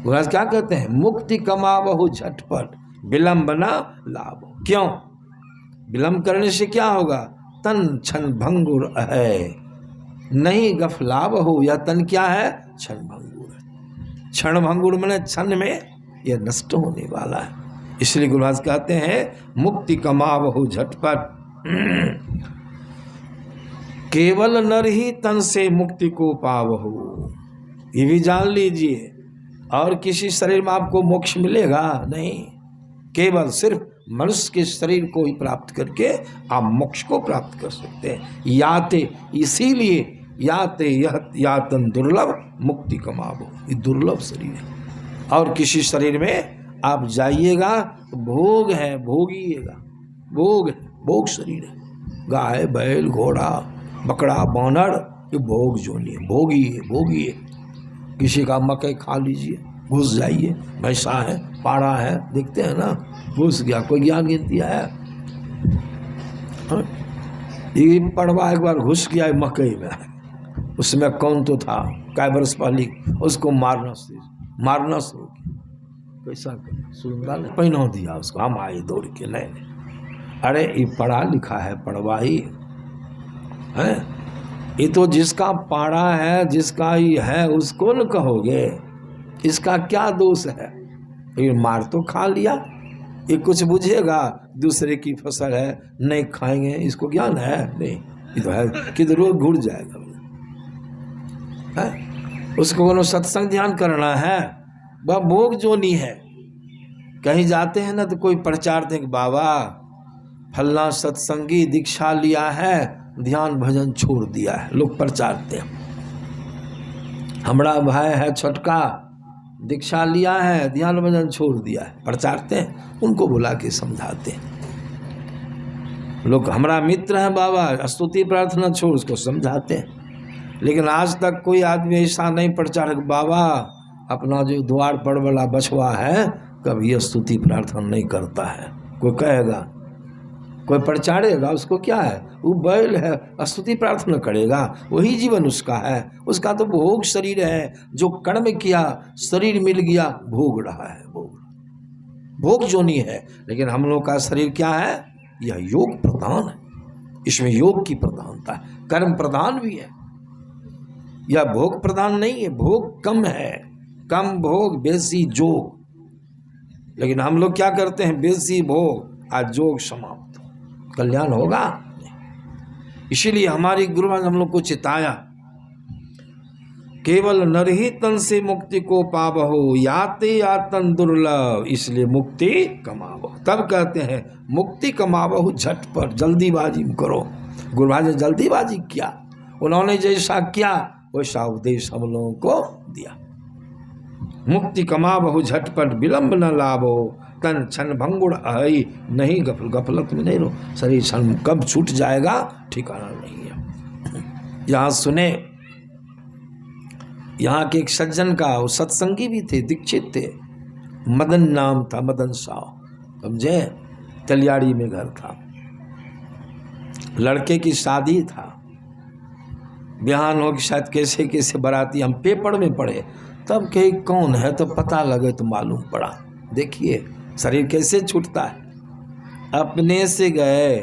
महाराज क्या कहते हैं? मुक्ति कमाबहु झटपट, विलंब न लाभ हो। क्यों? विलंब करने से क्या होगा? तन छन भंगुर है, नहीं गफलाव हो। यह तन क्या है? क्षण भंगुर। क्षण भंगुर मैंने क्षण में यह नष्ट होने वाला है। इसलिए गुरुराज कहते हैं मुक्ति कमावहु झटपट, केवल नर ही तन से मुक्ति को पावहु। ये भी जान लीजिए, और किसी शरीर में आपको मोक्ष मिलेगा नहीं, केवल सिर्फ मनुष्य के शरीर को ही प्राप्त करके आप मोक्ष को प्राप्त कर सकते हैं। याते, इसीलिए याते यह यातन दुर्लभ मुक्ति कमावो, ये दुर्लभ शरीर है। और किसी शरीर में आप जाइएगा तो भोग है, भोगिएगा, भोग है, भोग शरीर है। गाय बैल घोड़ा बकरा बानर, ये भोग जोनी है, भोगी है, भोगी है। किसी का मकई खा लीजिए, घुस जाइए, भैंसा है, पाड़ा है, देखते हैं ना, घुस गया, कोई ज्ञान गिनती है? ये पड़वा एक बार घुस गया मकई में, उसमें कौन तो था, कई बरस पहले उसको मारना शुरू किया। कैसा सुंदर पहना दिया उसको, हम आए दौड़ के, नहीं, अरे ये पढ़ा लिखा है पड़वा ही है, ये तो जिसका पाड़ा है, जिसका ही है, उसको न कहोगे, इसका क्या दोष है? ये मार तो खा लिया, ये कुछ बुझेगा? दूसरे की फसल है, नहीं खाएंगे, इसको ज्ञान है? नहीं, ये तो है किधर घुड़ जाएगा है? उसको कोनो सत्संग ध्यान करना है, वह भोग जोनी है। कहीं जाते हैं ना तो कोई प्रचार दे, बाबा फलना सत्संगी दीक्षा लिया है, ध्यान भजन छोड़ दिया है, लोग प्रचारते हैं। हमारा भाई है छोटका, दीक्षा लिया है, ध्यान भजन छोड़ दिया है, प्रचारते हैं। उनको बुला के समझाते हैं लोग। हमारा मित्र है बाबा, स्तुति प्रार्थना छोड़, उसको समझाते हैं। लेकिन आज तक कोई आदमी ऐसा नहीं प्रचारक, बाबा अपना जो द्वार पर वाला बछवा है कभी स्तुति प्रार्थना नहीं करता है। कोई कहेगा, कोई प्रचारेगा, उसको क्या है, वो बैल है, स्तुति प्रार्थना करेगा, वही जीवन उसका है। उसका तो भोग शरीर है, जो कर्म किया शरीर मिल गया, भोग रहा है, भोग जोनी है। लेकिन हम लोग का शरीर क्या है? यह योग प्रधान है, इसमें योग की प्रधानता है, कर्म प्रधान भी है। यह भोग प्रधान नहीं है, भोग कम है, कम भोग बेसी जोग। लेकिन हम लोग क्या करते हैं, बेसी भोग आज जोग समाप्त, कल्याण होगा। इसीलिए हमारी गुरुवार हम लोग को चिताया, केवल नर ही तन से मुक्ति को पावहो, याते यातन दुर्लभ, इसलिए मुक्ति कमावो। तब कहते हैं मुक्ति कमावहो झटपट, जल्दीबाजी करो। गुरुवार ने जल्दीबाजी किया, उन्होंने जैसा किया वैसा उपदेश हम लोगों को दिया। मुक्ति कमावहु झटपट, विलंब न लाभो, तन क्षण भंगुर आई, नहीं गफलत में नहीं रहो। शरीर क्षण कब छूट जाएगा ठिकाना नहीं है। यहाँ सुने, यहाँ के एक सज्जन का, वो सत्संगी भी थे, दीक्षित थे, मदन नाम था, मदन साव, समझे, तलियाड़ी में घर था, लड़के की शादी था, बिहान हो कि शायद कैसे कैसे बाराती, हम पेपर में पढ़े, तब कहीं कौन है तो पता लगे तो मालूम पड़ा। देखिए शरीर कैसे छूटता है। अपने से गए,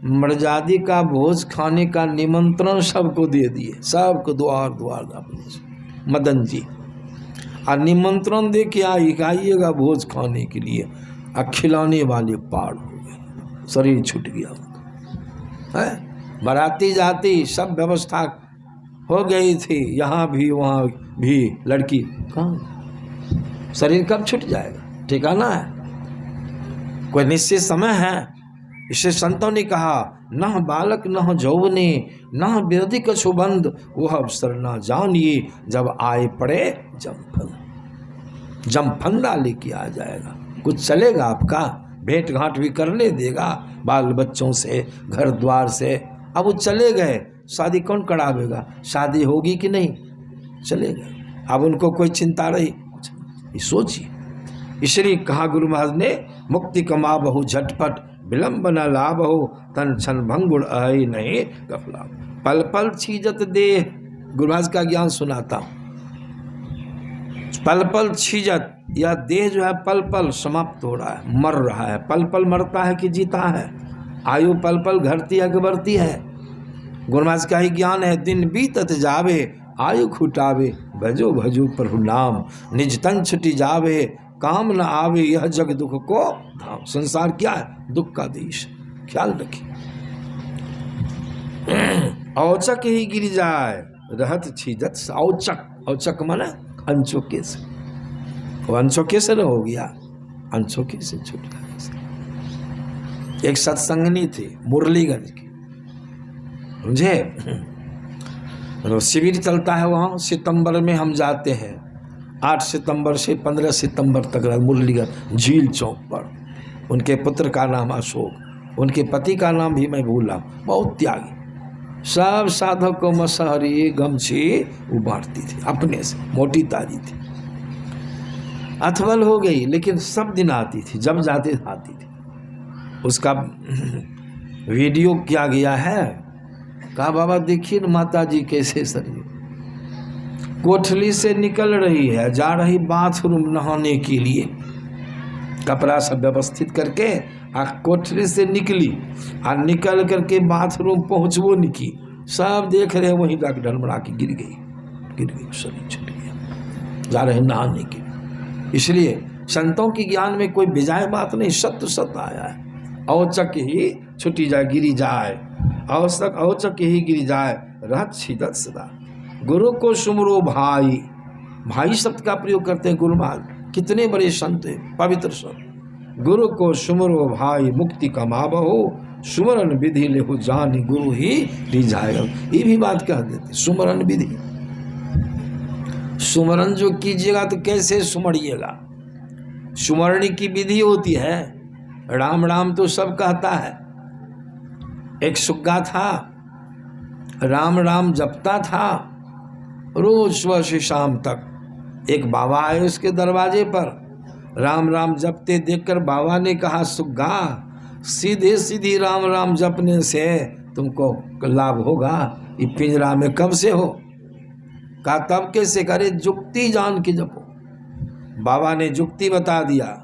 मर्यादी का भोज खाने का निमंत्रण सबको दे दिए, सबको द्वार अपने से, मदन जी, और निमंत्रण दे के आइएगा भोज खाने के लिए, और खिलाने वाले पार हो गए, शरीर छूट गया उनका है। बाराती जाती सब व्यवस्था हो गई थी, यहाँ भी वहाँ भी, लड़की कहाँ, शरीर कब छूट जाएगा ठिकाना है, कोई निश्चित समय है। इससे संतों ने कहा, न बालक न जौवने न विरधि कछु बंद, वह अवसर न जानिए, जब आए पड़े जमफंदा लेके आ जाएगा। कुछ चलेगा आपका, भेंट घाट भी करने देगा बाल बच्चों से, घर द्वार से। अब वो चले गए, शादी कौन करावेगा, शादी होगी कि नहीं, चले गए, अब उनको कोई चिंता रही, ये सोचिए। इसलिए कहा गुरु महाराज ने, मुक्ति कमावहु झटपट, विलंब न लाभहु, तन क्षण भंगुर आई नहीं गफला। पल पल छीजत देह, गुरु महाराज का ज्ञान सुनाता हूँ। पल पल छीजत, यह देह जो है पल पल समाप्त हो रहा है, मर रहा है। पल पल मरता है कि जीता है, आयु पल पल घटती है कि बढ़ती है, गुरुमास का ही ज्ञान है। दिन बीतत जावे आयु खुटावे, भजो भजो प्रभु नाम निज तन छुटी जावे, काम न आवे यह जग दुख को धाम। संसार क्या है? दुख का देश, ख्याल रखिए। औचक ही गिर जाए रहत छीदत। औचक, औचक माना अनचोके से, वो अनचोके से हो गया, अनचोके से छूट गया। एक सत्संगनी थी मुरलीगंज की, समझे, शिविर चलता है वहाँ। सितंबर में हम जाते हैं, 8 सितंबर से 15 सितंबर तक मुरलीगंज झील चौक पर। उनके पुत्र का नाम अशोक, उनके पति का नाम भी मैं भूला, बहुत त्यागी। सब साधक को मसहरी गमछी उबारती थी अपने से, मोटी ताजी थी, अथवल हो गई, लेकिन सब दिन आती थी, जब जाते आती थी। उसका वीडियो किया गया है। कहा बाबा देखिए न माता जी कैसे शरीर, कोठली से निकल रही है, जा रही बाथरूम नहाने के लिए, कपड़ा सब व्यवस्थित करके कोठली से निकली, और निकल करके बाथरूम पहुँचवो नहीं की। सब देख रहे वहीं जाकर ढलमड़ा के गिर गई, शरीर छूट गया, जा रहे नहाने के लिए। इसलिए संतों की ज्ञान में कोई बेजाय बात नहीं, सत्य सत्य आया है। औचक ही छुटी जाए गिरी जाए, औचक ही गिरी जाए रहत छिदत सदा। गुरु को सुमरो भाई, भाई शब्द का प्रयोग करते हैं गुरु महाराज। कितने बड़े संत हैं, पवित्र संत। गुरु को सुमरो भाई मुक्ति कमाबहो, सुमरन विधि ले हो जानी गुरु ही रिझाएगा। ये भी बात कह देते, सुमरन विधि। सुमरन जो कीजिएगा तो कैसे सुमरिएगा, सुमरणी की विधि होती है। राम राम तो सब कहता है। एक सुग्गा था, राम राम जपता था रोज सुबह से शाम तक। एक बाबा आए उसके दरवाजे पर, राम राम जपते देखकर बाबा ने कहा, सुग्गा सीधे सीधी राम राम जपने से तुमको लाभ होगा, ये पिंजरा में कब से हो? कहा तब कैसे करे? जुक्ति जान के जपो। बाबा ने जुक्ति बता दिया,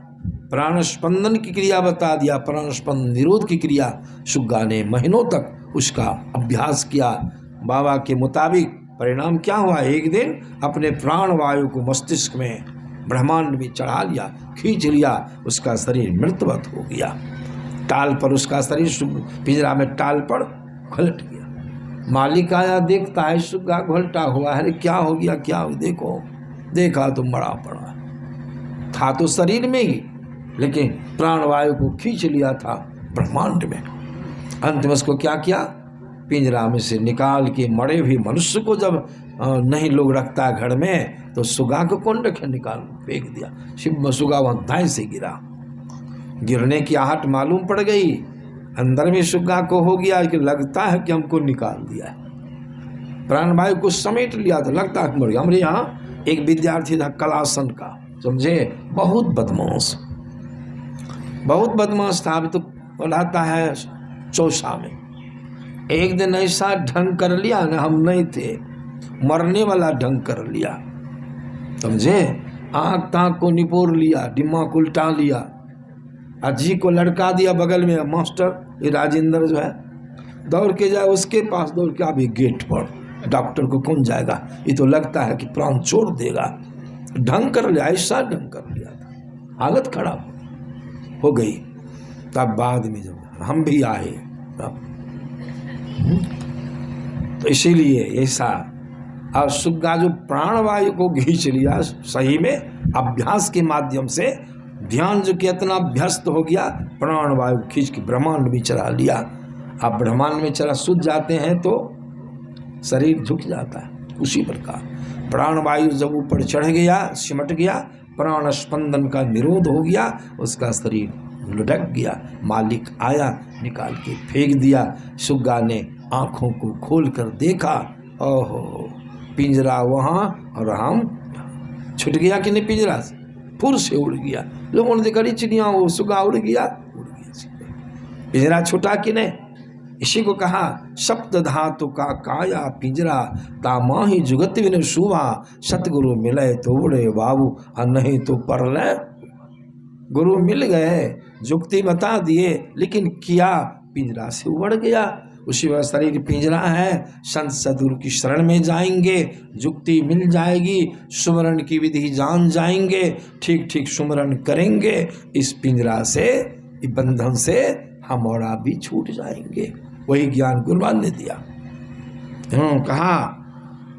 प्राण स्पंदन की क्रिया बता दिया, प्राण स्पंदन निरोध की क्रिया। सुग्गा ने महीनों तक उसका अभ्यास किया। बाबा के मुताबिक परिणाम क्या हुआ? एक दिन अपने प्राण वायु को मस्तिष्क में ब्रह्मांड में चढ़ा लिया, खींच लिया, उसका शरीर मृतवत हो गया। टाल पर उसका शरीर, पिंजरा में टाल पर घुलट गया। मालिक आया, देखता है सुग्गा घुलटा हुआ है। अरे क्या हो गया, क्या हो? देखो, देखा तो मरा पड़ा था, तो शरीर में ही, लेकिन प्राणवायु को खींच लिया था ब्रह्मांड में। अंत में उसको क्या किया? पिंजरा में से निकाल के, मरे भी मनुष्य को जब नहीं लोग रखता है घर में, तो सुगा को कौन रखे? निकाल फेंक दिया। शिव सुगा वहाँ दाएं से गिरा, गिरने की आहट मालूम पड़ गई। अंदर में सुगा को हो गया कि लगता है कि हमको निकाल दिया है। प्राणवायु को समेट लिया था, लगता है मर गया। हमारे यहाँ एक विद्यार्थी था कलासन का, समझे, बहुत बदमाश था। अभी तो पढ़ाता है चौसा में। एक दिन ऐसा ढंग कर लिया ना, हम नहीं थे, मरने वाला ढंग कर लिया, समझे। आँख ताँख को निपोर लिया, दिमाग को उल्टा लिया, अजी को लड़का दिया बगल में। मास्टर ये राजेंद्र जो है, दौड़ के जाए उसके पास, दौड़ के अभी गेट पर। डॉक्टर को कौन जाएगा, ये तो लगता है कि प्राण छोड़ देगा। ढंग कर लिया, ऐसा ढंग कर लिया था, हालत खराब हो गई। तब बाद में जब हम भी आए तब, तो इसीलिए ऐसा। और सुग्गा जो प्राणवायु को खींच लिया, सही में अभ्यास के माध्यम से, ध्यान जो कि इतना अभ्यस्त हो गया, प्राणवायु खींच के ब्रह्मांड में चढ़ा लिया। अब ब्रह्मांड में चढ़ा सूझ जाते हैं तो शरीर झुक जाता है। उसी प्रकार प्राणवायु जब ऊपर चढ़ गया, सिमट गया, प्राण स्पंदन का निरोध हो गया, उसका शरीर लुढ़क गया। मालिक आया, निकाल के फेंक दिया। सुग्गा ने आँखों को खोल कर देखा, ओहो, पिंजरा वहाँ और हम, छूट गया कि नहीं पिंजरा से? फुर से उड़ गया। लोगों ने देखा चिड़िया, वो सुग्गा उड़ गया, पिंजरा छूटा कि नहीं? इसी को कहा सप्त धातु का काया पिंजरा, तामाही जुगत विन शुभा, सतगुरु मिले तो उड़े बाबू, और नहीं तो परले। गुरु मिल गए, जुक्ति बता दिए, लेकिन किया पिंजरा से उड़ गया। उसी वह शरीर पिंजरा है। संत सद्गुरु की शरण में जाएंगे, जुक्ति मिल जाएगी, सुमरण की विधि जान जाएंगे, ठीक ठीक सुमरण करेंगे, इस पिंजरा से, इस बंधन से हम और आप भी छूट जाएंगे। वही ज्ञान गुरुवान ने दिया। कहा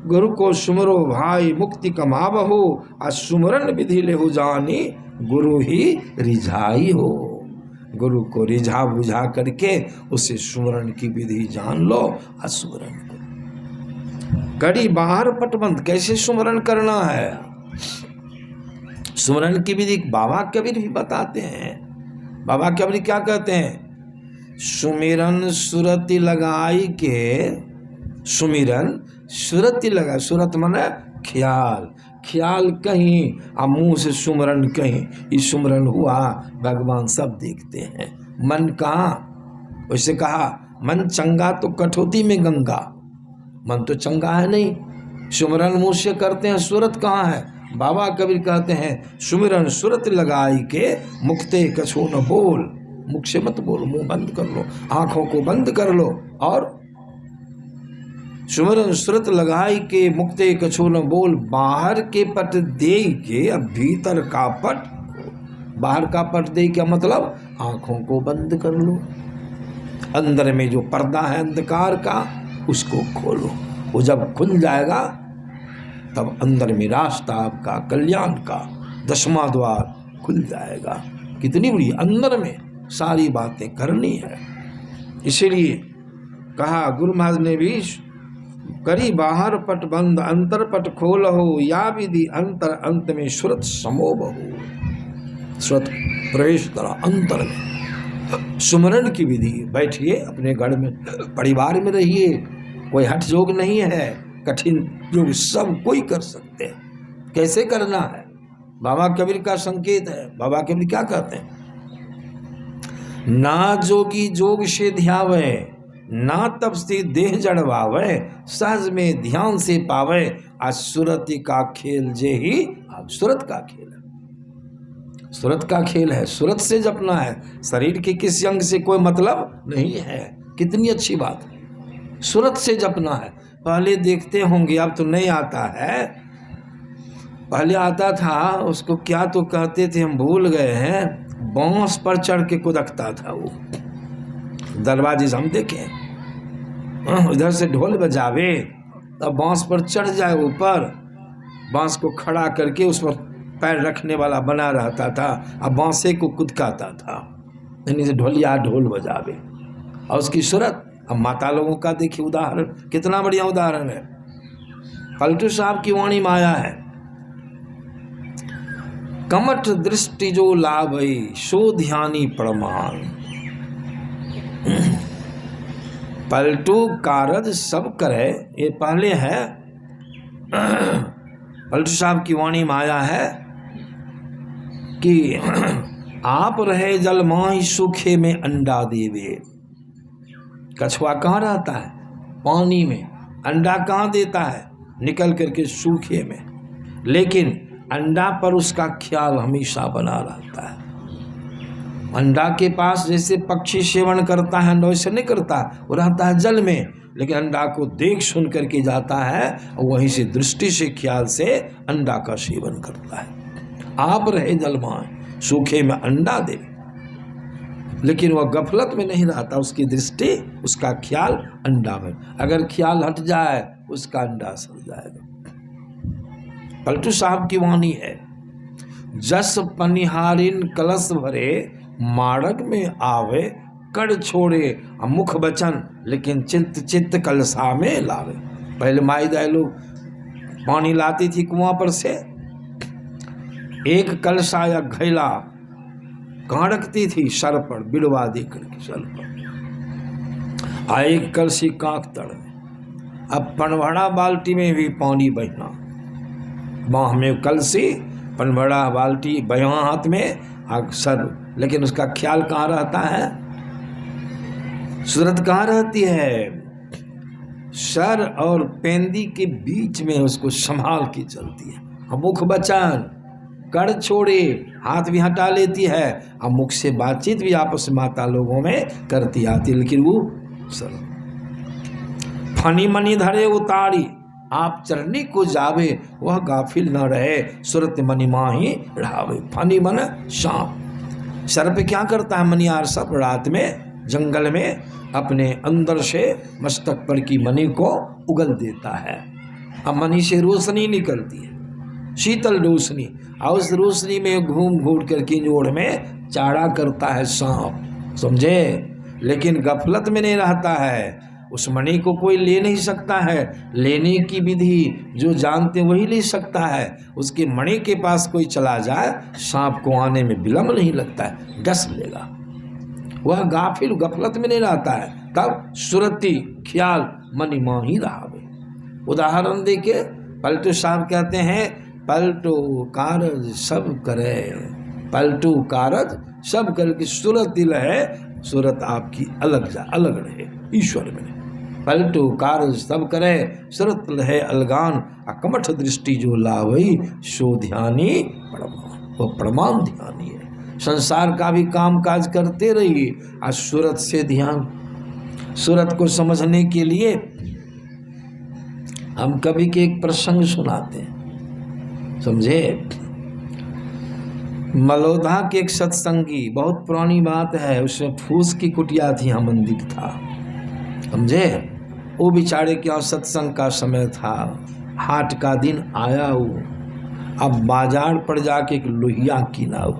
गुरु को सुमरो भाई मुक्ति कमावहु, आ सुमरण विधि लेहु जानी, गुरु ही रिझाई हो। गुरु को रिझा बुझा करके उसे सुमरण की विधि जान लो, आ सुमरण करो। कड़ी बाहर पटबंद, कैसे सुमरण करना है, सुमरण की विधि बाबा कबीर भी बताते हैं। बाबा कबीर क्या कहते हैं, सुमिरन सुरति लगाई के, सुमिरन सुरति लगा, सुरत माने ख्याल, ख्याल कहीं और मुंह से सुमरण कहीं, ये सुमरण हुआ, भगवान सब देखते हैं। मन कहाँ, वैसे कहा मन चंगा तो कठौती में गंगा, मन तो चंगा है नहीं, सुमरण मुंह से करते हैं, सुरत कहाँ है। बाबा कबीर कहते हैं सुमिरन सुरत लगाई के, मुक्ते कछो न बोल, मुख से मत बोलो, मुंह बंद कर लो, आंखों को बंद कर लो, और सुमरन सुरत लगाई के, मुक्ते कछो न बोल, बाहर के पट दे के, अब भीतर का पट, बाहर का पट दे क्या मतलब, आंखों को बंद कर लो, अंदर में जो पर्दा है अंधकार का उसको खोलो। वो जब खुल जाएगा तब अंदर में रास्ता आपका कल्याण का 10वां द्वार खुल जाएगा। कितनी बड़ी अंदर में सारी बातें करनी है। इसीलिए कहा गुरु महाराज ने भी, करी बाहर पट बंद अंतर पट खोल हो, या विधि अंतर अंत में सुरत समोब हो। सुरत प्रवेश करा अंतर में, सुमरण की विधि। बैठिए अपने घर में, परिवार में रहिए, कोई हठ योग नहीं है, कठिन योग सब कोई कर सकते हैं। कैसे करना है, बाबा कबीर का संकेत है। बाबा कबीर क्या कहते हैं, ना जोगी जोग से ध्यावे, ना तब से देह जड़वावे, सहज में ध्यान से पावे, आज सुरति का खेल जे ही। अब सुरत का खेल है, सुरत का खेल है, सुरत से जपना है, शरीर के किसी अंग से कोई मतलब नहीं है। कितनी अच्छी बात है, सुरत से जपना है। पहले देखते होंगे, अब तो नहीं आता है, पहले आता था, उसको क्या तो कहते थे हम भूल गए हैं, बांस पर चढ़ के कुदकता था वो, दरवाजे से हम देखे, उधर से ढोल बजावे तब बांस पर चढ़ जाए, ऊपर बांस को खड़ा करके उस पर पैर रखने वाला बना रहता था, अब बांसे को कुदकाता था, यानी से ढोलिया ढोल बजावे, और उसकी सूरत। अब माता लोगों का देखिए उदाहरण, कितना बढ़िया उदाहरण है। पलटू साहब की वाणी में आया है, कमठ दृष्टि जो लाभई, सो ध्यानी प्रमाण। पलटू कारज सब करे, ये पहले है। पलटू साहब की वाणी में आया है कि आप रहे जल माही, सूखे में अंडा देवे। कछुआ कहाँ रहता है, पानी में, अंडा कहाँ देता है, निकल करके सूखे में, लेकिन अंडा पर उसका ख्याल हमेशा बना रहता है। अंडा के पास जैसे पक्षी सेवन करता है, वैसे नहीं करता, वो रहता है जल में, लेकिन अंडा को देख सुन करके जाता है, और वहीं से दृष्टि से ख्याल से अंडा का सेवन करता है। आप रहे जल मां, सूखे में अंडा दे, लेकिन वह गफलत में नहीं रहता, उसकी दृष्टि, उसका ख्याल अंडा में। अगर ख्याल हट जाए उसका अंडा सड़ जाएगा। पलटू साहब की वाणी है, जस पनिहारिन कलश भरे, माड़क में आवे, कड़ छोड़े मुख बचन, लेकिन चित्त चित्त कलशा में लावे। पहले माई दाई लोग पानी लाती थी कुआं पर से, एक कलशा या घैला कहाँ रखती थी, सर पर, बिड़वा दे करके सर पर, आ एक कलशी कांख तड़ में। अब पनवड़ा बाल्टी में भी पानी बहना, बाह में कलशी, पनवड़ा बाल्टी, बया हाथ में, सर, लेकिन उसका ख्याल कहाँ रहता है, सूरत कहाँ रहती है, सर और पेंदी के बीच में उसको संभाल के चलती है। मुख बचन, कड़ छोड़े, हाथ भी हटा लेती है, अब मुख से बातचीत भी आपस में माता लोगों में करती आती, लेकिन वो सर फनी मनी धरे उतारी, आप चरनी को जावे, वह गाफिल न रहे, सुरत मनी माही ढावे। फनी मन सांप, सर्प क्या करता है मनियार सब, रात में जंगल में अपने अंदर से मस्तक पर की मणि को उगल देता है। अब मणि से रोशनी निकलती है, शीतल रोशनी, और उस रोशनी में घूम घूम कर की जोड़ में चारा करता है सांप, समझे। लेकिन गफलत में नहीं रहता है, उस मणि को कोई ले नहीं सकता है, लेने की विधि जो जानते वही ले सकता है। उसके मणि के पास कोई चला जाए, सांप को आने में विलंब नहीं लगता है, डस लेगा। वह गाफिल गफलत में नहीं रहता है, तब सुरती ख्याल मणि माही रहावे। उदाहरण देके पलटू साहब कहते हैं, पलटू कारज सब करे, पलटू कारज सब करके सूरत दिल है, सूरत आपकी अलग रहे ईश्वर में। पलटू कार्य सब करे, सूरत लहे अलगान, अकमठ दृष्टि जो लावई, सो ध्यानी प्रमाण, वो प्रमाण ध्यानी है। संसार का भी काम काज करते रहिए, आज सूरत से ध्यान। सूरत को समझने के लिए हम कभी के एक प्रसंग सुनाते हैं, समझे। मलोधा के एक सत्संगी, बहुत पुरानी बात है, उसमें फूस की कुटिया थी, यहाँ मंदिर था, समझे। वो बेचारे के यहाँ सत्संग का समय था, हाट का दिन आया हो, अब बाजार पर जाके एक लोहिया किना हो।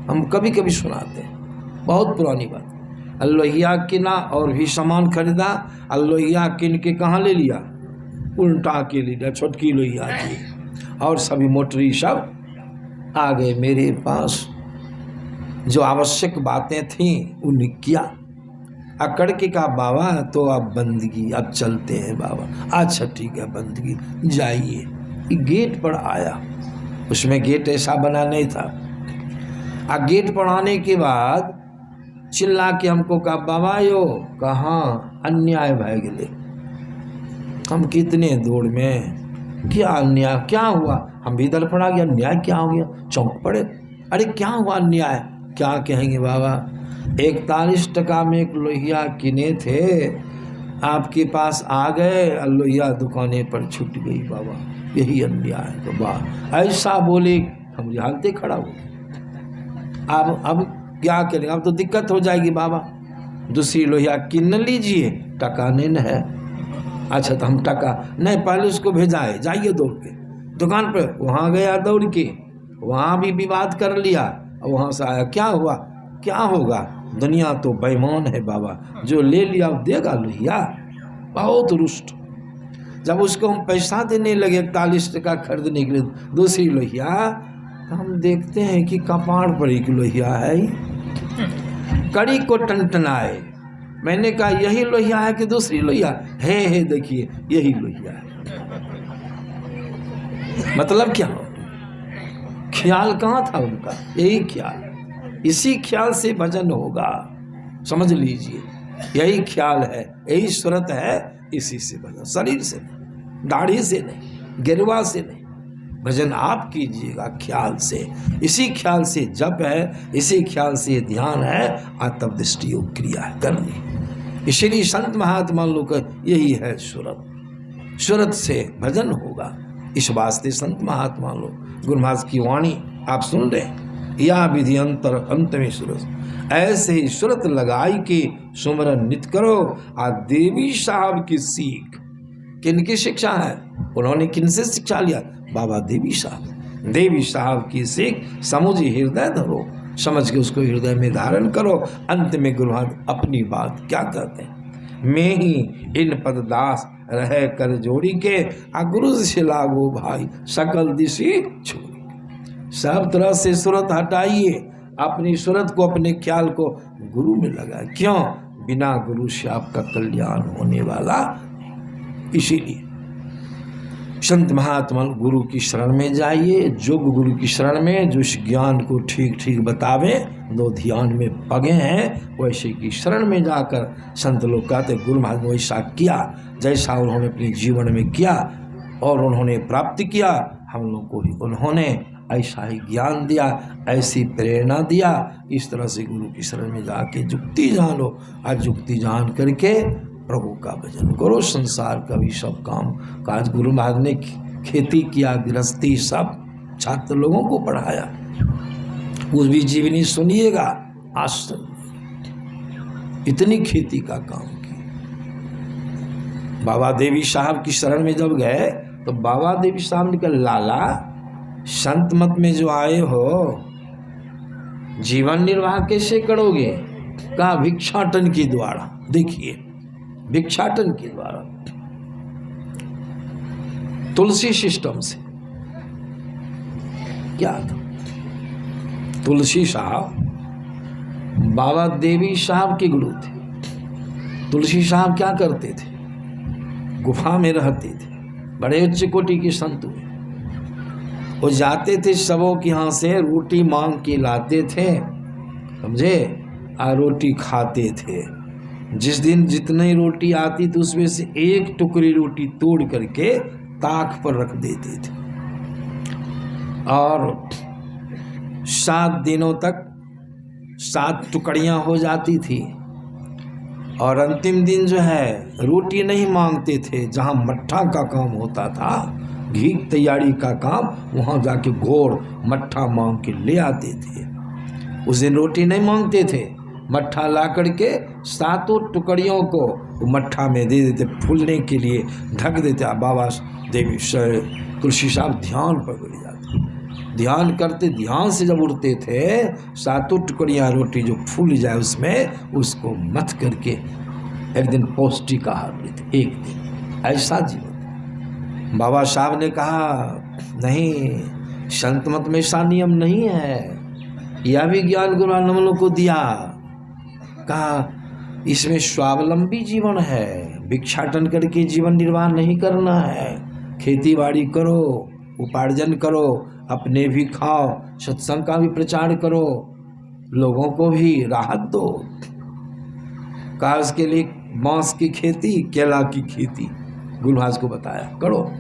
हम कभी कभी सुनाते हैं, बहुत पुरानी बात। लोहिया किना और भी सामान खरीदा, लोहिया किन के कहाँ ले लिया, उल्टा के लिया, छोटकी लोहिया की, और सभी मोटरी सब आ गए मेरे पास। जो आवश्यक बातें थीं उन्हें किया, अकड़ के कहा बाबा तो अब बंदगी, अब चलते हैं बाबा। अच्छा ठीक है बंदगी, जाइए। गेट पर आया, उसमें गेट ऐसा बना नहीं था। गेट पर आने के बाद चिल्ला के हमको कहा, बाबा यो कहाँ अन्याय भय गए। हम कितने दौड़ में, क्या अन्याय, क्या हुआ। हम भी दल पड़ा गया, अन्याय क्या हो गया, चौंक पड़े। अरे क्या हुआ अन्याय, क्या कहेंगे बाबा। 41 टका में एक लोहिया किने थे, आपके पास आ गए, लोहिया दुकाने पर छूट गई बाबा, यही अन्याय है बाबा। ऐसा बोले हम हालते खड़ा हो। अब क्या करें, अब तो दिक्कत हो जाएगी बाबा, दूसरी लोहिया किन लीजिए, टका नहीं न है। अच्छा तो हम टका नहीं, पहले उसको भेजाए, जाइए दौड़ के दुकान पर। वहाँ गया दौड़ के, वहाँ भी विवाद कर लिया, और वहाँ से आया, क्या हुआ, क्या होगा, दुनिया तो बेईमान है बाबा, जो ले लिया वो देगा लोहिया। बहुत रुष्ट। जब उसको हम पैसा देने लगे 41 टका खरीदने के लिए दूसरी लोहिया, तो हम देखते हैं कि कपाड़ पर एक लोहिया है, कड़ी को टनटनाए। मैंने कहा यही लोहिया है कि दूसरी लोहिया है, देखिए यही लोहिया है। मतलब क्या, ख्याल कहाँ था उनका, यही ख्याल, इसी ख्याल से भजन होगा, समझ लीजिए। यही ख्याल है, यही सूरत है, इसी से भजन, शरीर से नहीं, दाढ़ी से नहीं, गिरवा से नहीं, भजन आप कीजिएगा ख्याल से। इसी ख्याल से जप है, इसी ख्याल से ध्यान है, आत्म दृष्टि योग क्रिया है करनी। इसलिए संत महात्मा लोग यही है सूरत, सूरत से भजन होगा। इस वास्ते संत महात्मा लोग गुरु महाराज की वाणी आप सुन रहे हैं, या विधि अंतर अंत में सूरत, ऐसे ही सूरत लगाई के सुमरन नित करो। आ देवी साहब की सीख किनकी शिक्षा है, उन्होंने किनसे शिक्षा लिया, बाबा देवी साहब। देवी साहब की सीख समुझी हृदय धरो, समझ के उसको हृदय में धारण करो। अंत में गुरु महाराज अपनी बात क्या कहते हैं, मैं ही इन पद दास रहे कर जोड़ी के, आ गुरु से लागो भाई सकल दिशी छोड़ी। सब तरह से सूरत हटाइए, अपनी सूरत को, अपने ख्याल को गुरु में लगाए। क्यों, बिना गुरु से आपका कल्याण होने वाला। इसीलिए संत महात्मा गुरु की शरण में जाइए, जो गुरु की शरण में जो इस ज्ञान को ठीक ठीक बतावे, दो ध्यान में पगे हैं, वैसे की शरण में जाकर संत लोग कहते गुरु महाराज ने वैसा किया जैसा उन्होंने अपने जीवन में किया और उन्होंने प्राप्त किया, हम लोग को भी उन्होंने ऐसा ही ज्ञान दिया, ऐसी प्रेरणा दिया। इस तरह से गुरु की शरण में जाके जुक्ति जानो, और जुक्ति जान करके प्रभु का भजन करो। संसार का भी सब काम काज, गुरु महाराज ने खेती किया, गृहस्थी सब छात्र लोगों को पढ़ाया। उस भी जीवनी सुनिएगा, आश्चर्य, इतनी खेती का काम की। बाबा देवी साहब की शरण में जब गए तो बाबा देवी साहब ने कहा, लाला संत मत में जो आए हो, जीवन निर्वाह कैसे करोगे? कहा भिक्षाटन के द्वारा। देखिए, भिक्षाटन के द्वारा, तुलसी सिस्टम से। क्या था? तुलसी साहब बाबा देवी साहब के गुरु थे। तुलसी साहब क्या करते थे? गुफा में रहते थे, बड़े उच्च कोटि के संत हुए। वो जाते थे सबों के यहाँ से रोटी मांग के लाते थे, समझे, और रोटी खाते थे। जिस दिन जितनी रोटी आती थी उसमें से एक टुकड़ी रोटी तोड़ करके ताक पर रख देते थे, और 7 दिनों तक 7 टुकड़ियाँ हो जाती थी। और अंतिम दिन जो है रोटी नहीं मांगते थे, जहाँ मट्ठा का काम होता था, घी तैयारी का काम, वहाँ जाके घोर मट्ठा मांग के ले आते थे। उस दिन रोटी नहीं मांगते थे, मट्ठा ला करके 7 टुकड़ियों को मट्ठा में दे देते, फूलने के लिए ढक देते। बाबा देवी तुलसी साहब ध्यान पर बैठ जाते, ध्यान करते, ध्यान से जब उठते थे, 7 टुकड़ियाँ रोटी जो फूल जाए उसमें, उसको मथ करके एक दिन पौष्टिक आहार लेते। एक दिन ऐसा जीवन। बाबा साहब ने कहा, नहीं, संत मत में ऐसा नियम नहीं है, यह भी ज्ञान गुरु हम लोग को दिया। कहा इसमें स्वावलंबी जीवन है, भिक्षाटन करके जीवन निर्वाह नहीं करना है। खेती बाड़ी करो, उपार्जन करो, अपने भी खाओ, सत्संग का भी प्रचार करो, लोगों को भी राहत दो। कहा इसके लिए बांस की खेती, केला की खेती, गुलहाज को बताया करो।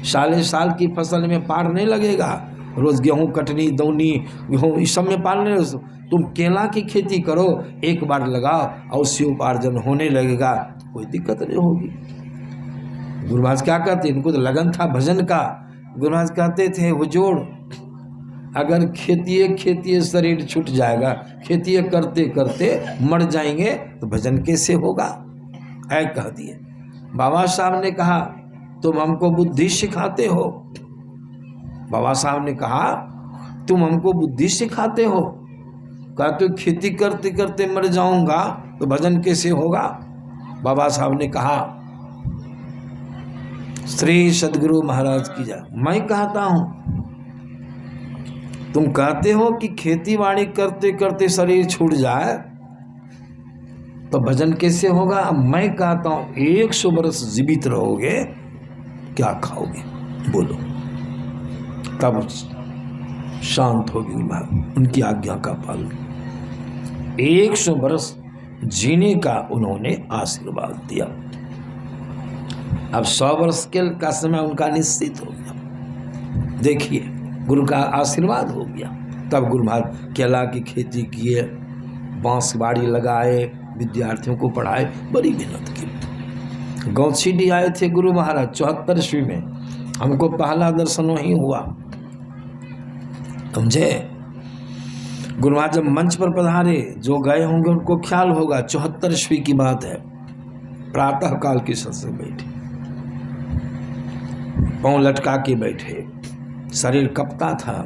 साले साल की फसल में पार नहीं लगेगा, रोज गेहूं कटनी, दौनी, गेहूं इस सब में पार नहीं। तुम केला की खेती करो, एक बार लगाओ और उससे उपार्जन होने लगेगा, कोई दिक्कत नहीं होगी। गुरुमहाराज क्या कहते, इनको तो लगन था भजन का। गुरुमहाराज कहते थे, हुजूर अगर खेती शरीर छूट जाएगा, खेती करते करते मर जाएंगे तो भजन कैसे होगा? ऐ कह दिए। बाबा साहब ने कहा, तुम हमको बुद्धि सिखाते हो। बाबा साहब ने कहा, तुम हमको बुद्धि सिखाते हो। कहा तो खेती करते करते मर जाऊंगा तो भजन कैसे होगा? बाबा साहब ने कहा, श्री सद्गुरु महाराज की जय। मैं कहता हूं, तुम कहते हो कि खेती बाड़ी करते करते शरीर छूट जाए तो भजन कैसे होगा? मैं कहता हूं 100 वर्ष जीवित रहोगे, क्या खाओगे बोलो? तब शांत होगी उनकी आज्ञा का पालन। 100 वर्ष जीने का उन्होंने आशीर्वाद दिया। अब 100 वर्ष का समय उनका निश्चित हो गया। देखिए, गुरु का आशीर्वाद हो गया। तब गुरु महाराज केला की खेती किए, बांस बाड़ी लगाए, विद्यार्थियों को पढ़ाए, बड़ी मेहनत की। गौछीडी आए थे गुरु महाराज 74 ईस्वी में, हमको पहला दर्शन वहीं हुआ, समझे। गुरु महाराज जब मंच पर पधारे, जो गए होंगे उनको ख्याल होगा, 74 ईस्वी की बात है। प्रातः काल के सत्संग बैठे, पांव लटका के बैठे, शरीर कपता था।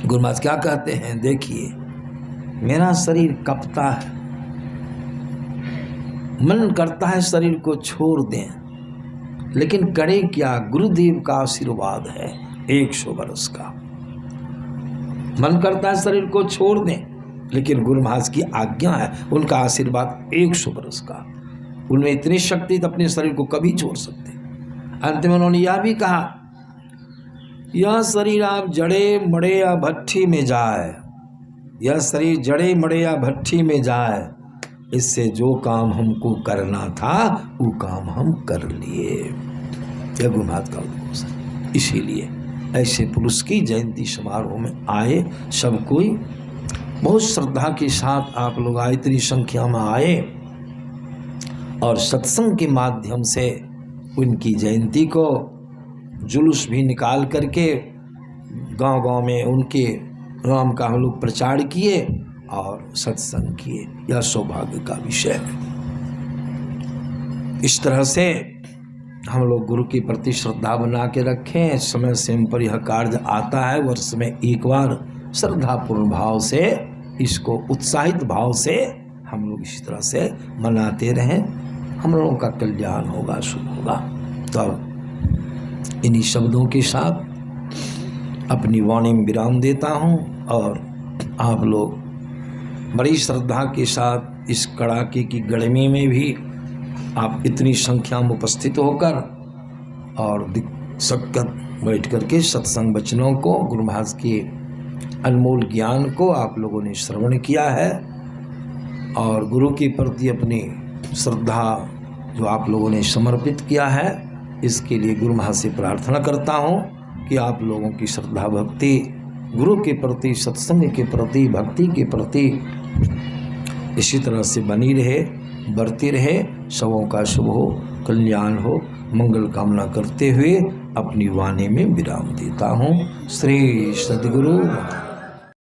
गुरु महाराज क्या कहते हैं, देखिए मेरा शरीर कपता है, मन करता है शरीर को छोड़ दें, लेकिन करें क्या? गुरुदेव का आशीर्वाद है 100 वर्ष का। मन करता है शरीर को छोड़ दें, लेकिन गुरु महाराज की आज्ञा है, उनका आशीर्वाद 100 वर्ष का। उनमें इतनी शक्ति तो अपने शरीर को कभी छोड़ सकते। अंत में उन्होंने यह भी कहा, यह शरीर आप जड़े मड़े या भट्ठी में जाए, यह शरीर जड़े मड़े या भट्ठी में जाए, इससे जो काम हमको करना था वो काम हम कर लिए। यह गुरु महाराज का उद्घोष है। इसीलिए ऐसे पुरुष की जयंती समारोह में आए सब कोई, बहुत श्रद्धा के साथ आप लोग आए, इतनी संख्या में आए और सत्संग के माध्यम से उनकी जयंती को जुलूस भी निकाल करके गांव-गांव में उनके नाम का हम लोग प्रचार किए और सत्संग किए। यह सौभाग्य का विषय है। इस तरह से हम लोग गुरु के प्रति श्रद्धा बना के रखें। समय समय पर यह कार्य आता है, वर्ष में एक बार श्रद्धापूर्ण भाव से, इसको उत्साहित भाव से हम लोग इसी तरह से मनाते रहें। हम लोगों का कल्याण होगा, शुभ होगा। तो इन्हीं शब्दों के साथ अपनी वाणी में विराम देता हूँ और आप लोग बड़ी श्रद्धा के साथ इस कड़ाके की गर्मी में भी आप इतनी संख्या में उपस्थित होकर और सककर बैठ करके सत्संग वचनों को, गुरु महाराज के अनमोल ज्ञान को आप लोगों ने श्रवण किया है और गुरु के प्रति अपनी श्रद्धा जो आप लोगों ने समर्पित किया है, इसके लिए गुरु महाराज से प्रार्थना करता हूँ कि आप लोगों की श्रद्धा भक्ति गुरु के प्रति, सत्संग के प्रति, भक्ति के प्रति इसी तरह से बनी रहे, बढ़ती रहे। सबों का शुभ हो, कल्याण हो, मंगल कामना करते हुए अपनी वाणी में विराम देता हूँ। श्री सद्गुरु।